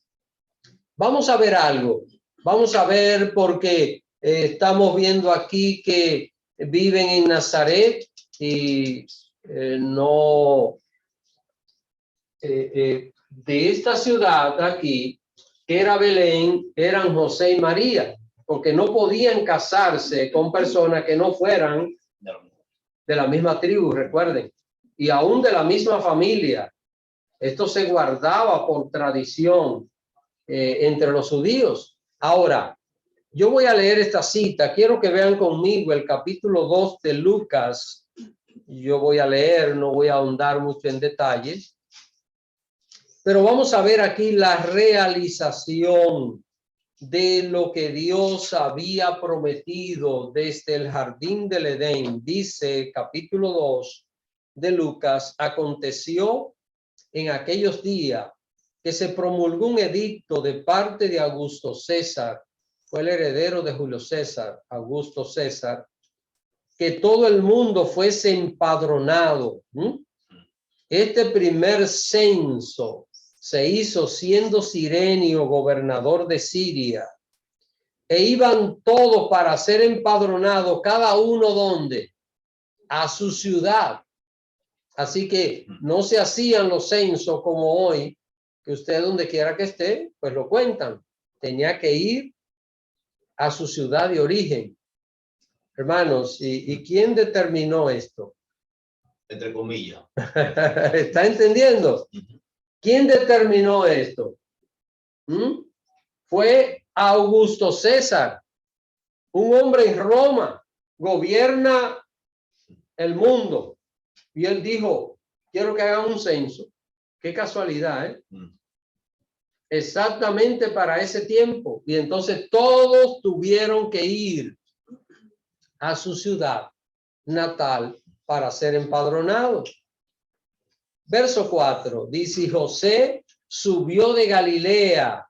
vamos a ver algo. Vamos a ver porque estamos viendo aquí que viven en Nazaret y de esta ciudad aquí, que era Belén, eran José y María, porque no podían casarse con personas que no fueran de la misma tribu, recuerden, y aún de la misma familia. Esto se guardaba por tradición entre los judíos. Ahora, yo voy a leer esta cita. Quiero que vean conmigo el capítulo 2 de Lucas. Yo voy a leer, no voy a ahondar mucho en detalles, pero vamos a ver aquí la realización de lo que Dios había prometido desde el jardín del Edén. Dice capítulo 2 de Lucas, aconteció en aquellos días que se promulgó un edicto de parte de Augusto César, fue el heredero de Julio César, Augusto César, que todo el mundo fuese empadronado. Este primer censo se hizo siendo Cirenio gobernador de Siria, e iban todos para ser empadronados, cada uno ¿dónde? A su ciudad. Así que no se hacían los censos como hoy, que usted donde quiera que esté, pues lo cuentan. Tenía que ir a su ciudad de origen. Hermanos, ¿y quién determinó esto? Entre comillas. ¿Está entendiendo? ¿Quién determinó esto? Fue Augusto César, un hombre en Roma, gobierna el mundo. Y él dijo, quiero que hagan un censo. Qué casualidad, ¿eh? Exactamente para ese tiempo. Y entonces todos tuvieron que ir a su ciudad natal para ser empadronados. Verso 4 dice, José subió de Galilea,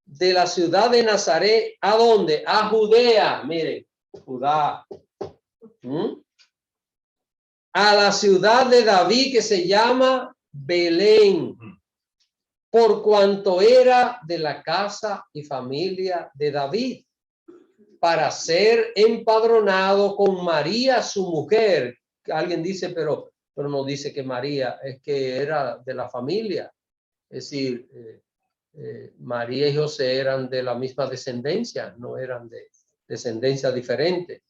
de la ciudad de Nazaret, ¿a dónde? A Judea. Miren, Judá. A la ciudad de David que se llama Belén, por cuanto era de la casa y familia de David, para ser empadronado con María, su mujer. Alguien dice, pero no dice que María es que era de la familia. Es decir, María y José eran de la misma descendencia, no eran de descendencia diferente.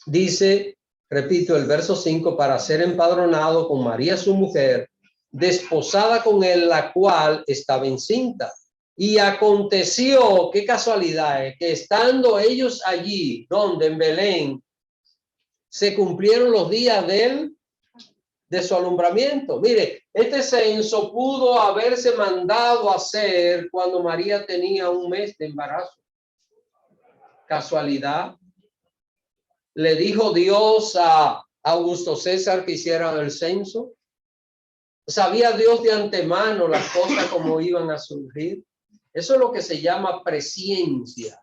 Dice, repito, el verso 5, para ser empadronado con María, su mujer, desposada con él, la cual estaba encinta. Y aconteció, qué casualidad, que estando ellos allí, donde en Belén, se cumplieron los días de su alumbramiento. Mire, este censo pudo haberse mandado a hacer cuando María tenía 1 mes de embarazo. Casualidad. Le dijo Dios a Augusto César que hiciera el censo. ¿Sabía Dios de antemano las cosas como iban a surgir? Eso es lo que se llama presciencia.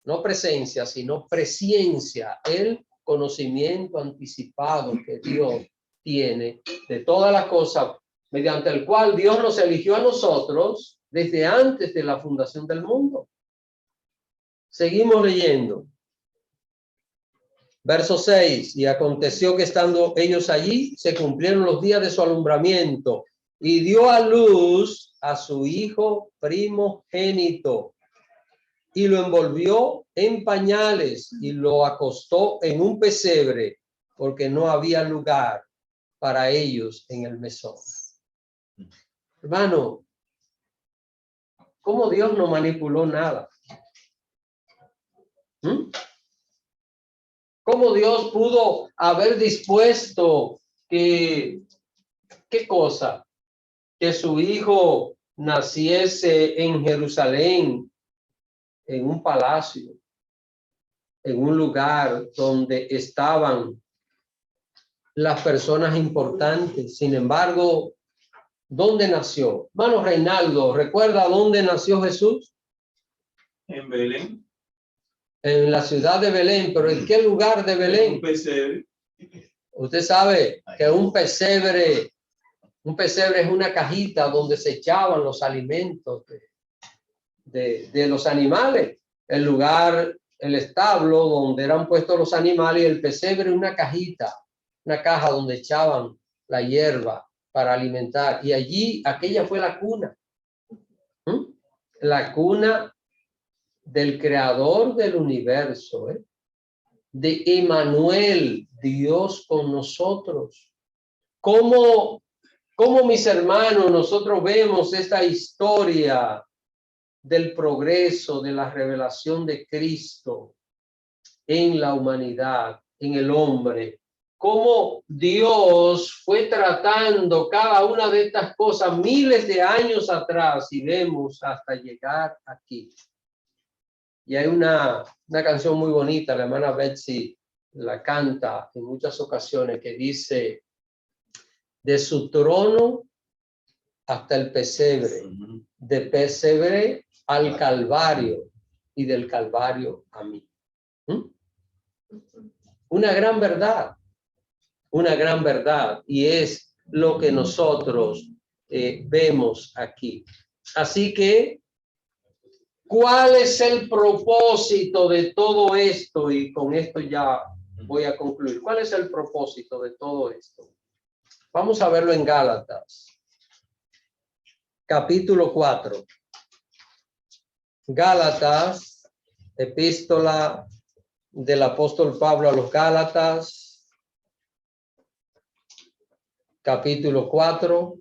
No presencia, sino presciencia. El conocimiento anticipado que Dios tiene de todas las cosas, mediante el cual Dios nos eligió a nosotros desde antes de la fundación del mundo. Seguimos leyendo. Verso 6. Y aconteció que estando ellos allí, se cumplieron los días de su alumbramiento, y dio a luz a su hijo primogénito, y lo envolvió en pañales, y lo acostó en un pesebre, porque no había lugar para ellos en el mesón. Hermano, ¿cómo Dios no manipuló nada? ¿Cómo Dios pudo haber dispuesto que, qué cosa? Que su hijo naciese en Jerusalén, en un palacio, en un lugar donde estaban las personas importantes. Sin embargo, ¿dónde nació? Hermano Reinaldo, ¿recuerda dónde nació Jesús? En Belén. En la ciudad de Belén, pero ¿en qué lugar de Belén? Un pesebre. Usted sabe que un pesebre es una cajita donde se echaban los alimentos de los animales. El lugar, el establo donde eran puestos los animales, y el pesebre una cajita, una caja donde echaban la hierba para alimentar. Y allí, aquella fue la cuna. La cuna del creador del universo, de Emmanuel, Dios con nosotros. ¿Cómo, mis hermanos, nosotros vemos esta historia del progreso, de la revelación de Cristo en la humanidad, en el hombre? Cómo Dios fue tratando cada una de estas cosas miles de años atrás, y vemos hasta llegar aquí. Y hay una canción muy bonita, la hermana Betsy la canta en muchas ocasiones, que dice: de su trono hasta el pesebre, de pesebre al Calvario, y del Calvario a mí. Una gran verdad, y es lo que nosotros vemos aquí. Así que, ¿cuál es el propósito de todo esto? Y con esto ya voy a concluir. ¿Cuál es el propósito de todo esto? Vamos a verlo en Gálatas, capítulo 4. Gálatas, epístola del apóstol Pablo a los Gálatas, capítulo 4.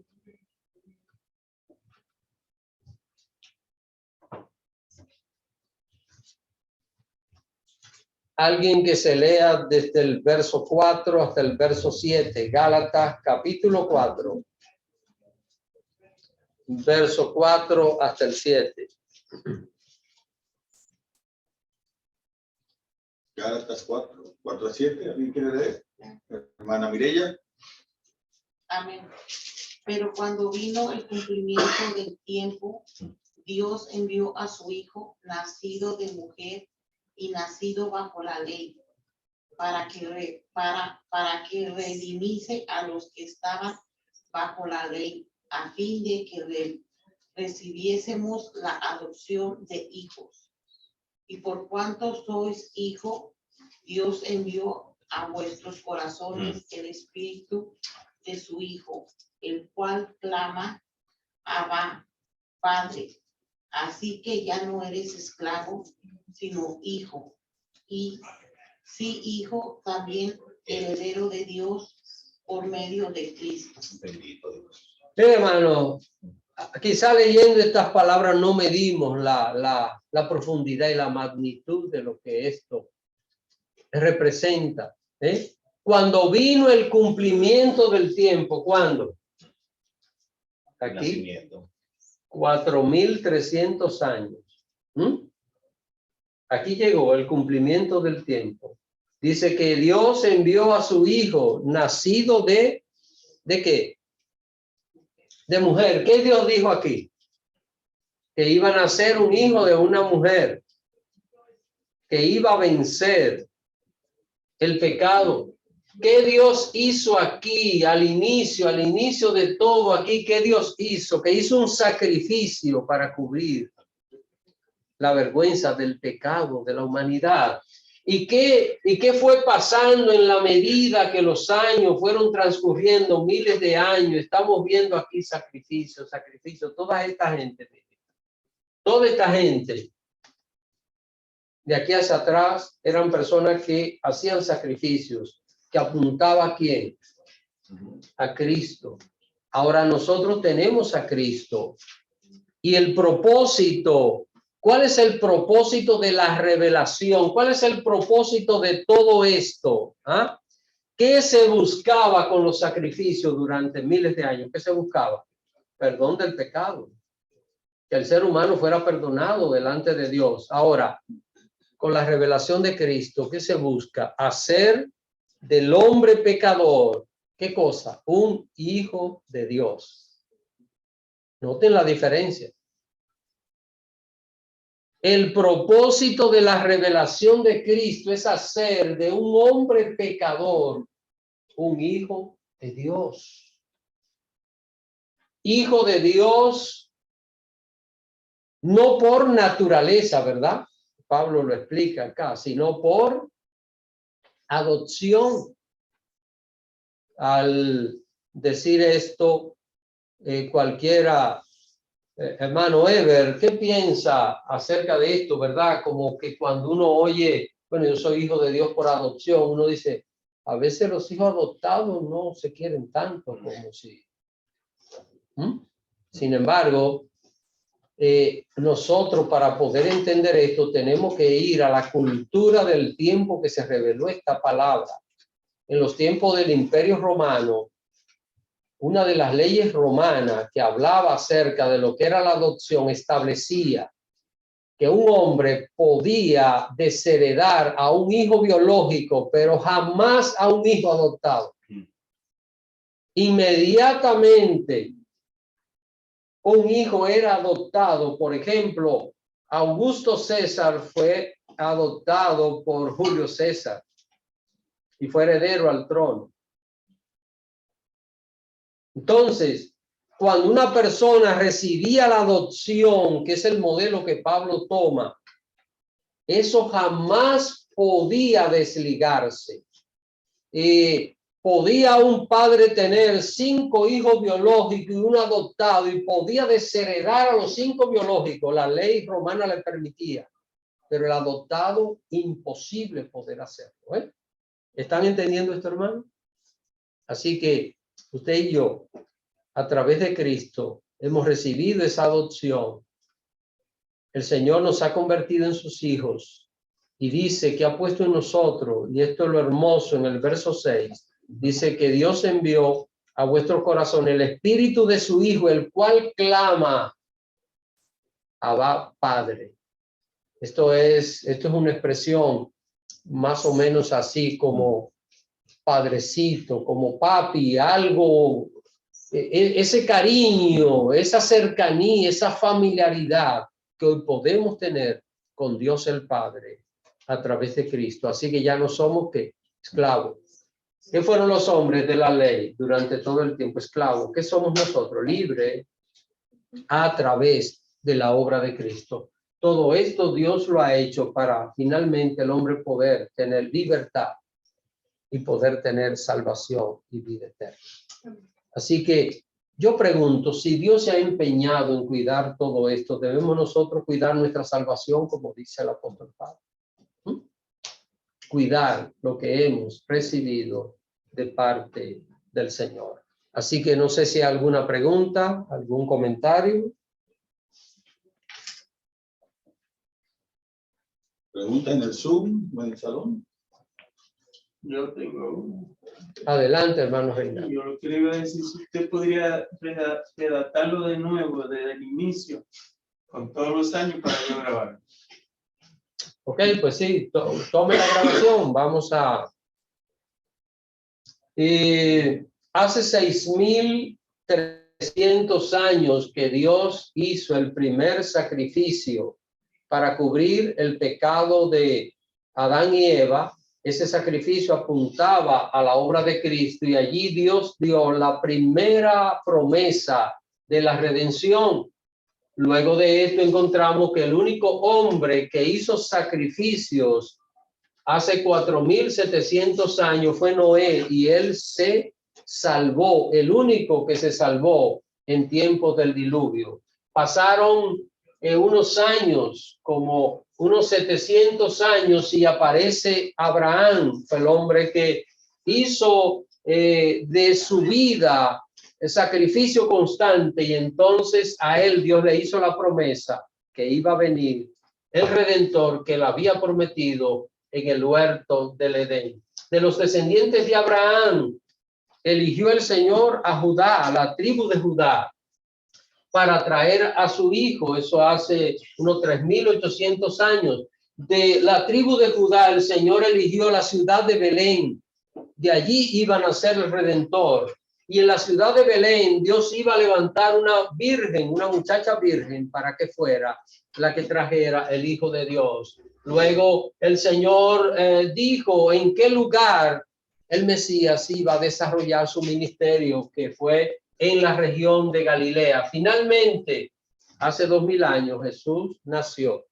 Alguien que se lea desde el verso 4 hasta el verso 7. Gálatas, capítulo 4. Verso 4 hasta el 7. Gálatas 4, 4 a 7. ¿Alguien quiere leer? Hermana Mireya. Amén. Pero cuando vino el cumplimiento del tiempo, Dios envió a su Hijo, nacido de mujer y nacido bajo la ley, para que redimiese a los que estaban bajo la ley, a fin de que recibiésemos la adopción de hijos. Y por cuanto sois hijo, Dios envió a vuestros corazones el espíritu de su Hijo, el cual clama: Abba, Padre. Así que ya no eres esclavo, sino hijo. Y si hijo, también heredero de Dios por medio de Cristo. Bendito Dios. Mire, hermano, quizá leyendo estas palabras no medimos la profundidad y la magnitud de lo que esto representa. Cuando vino el cumplimiento del tiempo, ¿cuándo? Aquí, 4.300 años. Aquí llegó el cumplimiento del tiempo. Dice que Dios envió a su hijo nacido ¿de qué? De mujer. ¿Qué Dios dijo aquí? Que iba a nacer un hijo de una mujer, que iba a vencer el pecado. ¿Qué Dios hizo aquí al inicio de todo aquí? ¿Qué Dios hizo? Que hizo un sacrificio para cubrir la vergüenza del pecado de la humanidad. ¿Y qué fue pasando en la medida que los años fueron transcurriendo, miles de años? Estamos viendo aquí sacrificio. Toda esta gente de aquí hacia atrás eran personas que hacían sacrificios, que apuntaba a quién, a Cristo. Ahora nosotros tenemos a Cristo. Y el propósito, ¿cuál es el propósito de la revelación? ¿Cuál es el propósito de todo esto? ¿Qué se buscaba con los sacrificios durante miles de años? ¿Qué se buscaba? Perdón del pecado. Que el ser humano fuera perdonado delante de Dios. Ahora, con la revelación de Cristo, ¿qué se busca? Hacer del hombre pecador, ¿qué cosa? Un hijo de Dios. Noten la diferencia. El propósito de la revelación de Cristo es hacer de un hombre pecador un hijo de Dios. Hijo de Dios, no por naturaleza, ¿verdad? Pablo lo explica acá, sino por adopción. Al decir esto, cualquiera, hermano Eber, ¿qué piensa acerca de esto, verdad? Como que cuando uno oye, bueno, yo soy hijo de Dios por adopción, uno dice, a veces los hijos adoptados no se quieren tanto como si. Sin embargo, nosotros para poder entender esto tenemos que ir a la cultura del tiempo que se reveló esta palabra. En los tiempos del Imperio Romano, una de las leyes romanas que hablaba acerca de lo que era la adopción establecía que un hombre podía desheredar a un hijo biológico, pero jamás a un hijo adoptado. Inmediatamente un hijo era adoptado. Por ejemplo, Augusto César fue adoptado por Julio César y fue heredero al trono. Entonces, cuando una persona recibía la adopción, que es el modelo que Pablo toma, eso jamás podía desligarse. Podía un padre tener 5 hijos biológicos y un adoptado y podía desheredar a los 5 biológicos. La ley romana le permitía, pero el adoptado imposible poder hacerlo. ¿Están entendiendo esto, hermano? Así que usted y yo, a través de Cristo, hemos recibido esa adopción. El Señor nos ha convertido en sus hijos y dice que ha puesto en nosotros, y esto es lo hermoso en el verso 6, dice que Dios envió a vuestro corazón el espíritu de su Hijo, el cual clama, Abba, Padre. Esto es una expresión más o menos así como padrecito, como papi, algo, ese cariño, esa cercanía, esa familiaridad que hoy podemos tener con Dios el Padre a través de Cristo. Así que ya no somos ¿qué? Esclavos. ¿Qué fueron los hombres de la ley durante todo el tiempo? Esclavos. ¿Qué somos nosotros? Libres a través de la obra de Cristo. Todo esto Dios lo ha hecho para finalmente el hombre poder tener libertad y poder tener salvación y vida eterna. Así que yo pregunto, si Dios se ha empeñado en cuidar todo esto, ¿debemos nosotros cuidar nuestra salvación, como dice el apóstol Pablo? Cuidar lo que hemos recibido de parte del Señor. Así que no sé si hay alguna pregunta, algún comentario. Pregunta en el Zoom o en el salón. Yo tengo. Adelante, hermano Reinaldo. Yo lo que le iba a decir, si usted podría redactarlo de nuevo, desde el inicio, con todos los años para yo grabar. Ok, pues sí, tome la grabación. Vamos a... hace 6,300 años que Dios hizo el primer sacrificio para cubrir el pecado de Adán y Eva. Ese sacrificio apuntaba a la obra de Cristo y allí Dios dio la primera promesa de la redención. Luego de esto encontramos que el único hombre que hizo sacrificios hace 4,700 años fue Noé, y él se salvó, el único que se salvó en tiempos del diluvio. Pasaron unos años, como unos 700 años, y aparece Abraham, el hombre que hizo de su vida el sacrificio constante, y entonces a él Dios le hizo la promesa que iba a venir el Redentor que le había prometido en el huerto del Edén. De los descendientes de Abraham eligió el Señor a Judá, a la tribu de Judá, para traer a su hijo. Eso hace unos 3,800 años. De la tribu de Judá el Señor eligió la ciudad de Belén. De allí iba a nacer el Redentor. Y en la ciudad de Belén Dios iba a levantar una virgen, una muchacha virgen, para que fuera la que trajera el Hijo de Dios. Luego el Señor dijo en qué lugar el Mesías iba a desarrollar su ministerio, que fue en la región de Galilea. Finalmente, hace 2,000 años, Jesús nació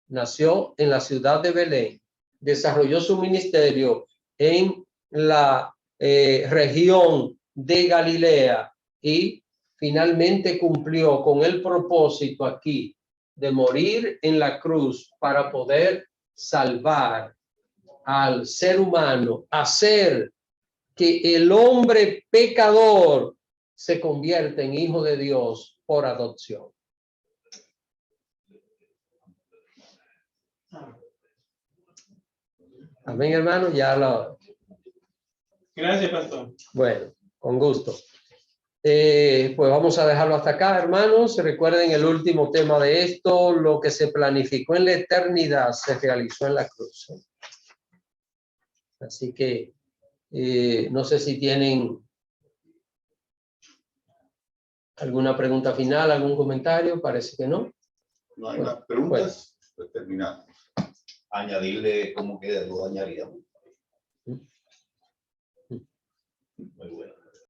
en la ciudad de Belén, desarrolló su ministerio en la región de Galilea y finalmente cumplió con el propósito aquí de morir en la cruz para poder salvar al ser humano, hacer que el hombre pecador se convierta en hijo de Dios por adopción. Amén, hermano. Gracias, pastor. Bueno, con gusto. Pues vamos a dejarlo hasta acá, hermanos. Recuerden el último tema de esto: lo que se planificó en la eternidad se realizó en la cruz. Así que no sé si tienen alguna pregunta final, algún comentario. Parece que no. No hay más preguntas. Pues terminamos. Añadirle cómo queda, lo añadiríamos. Muy bueno.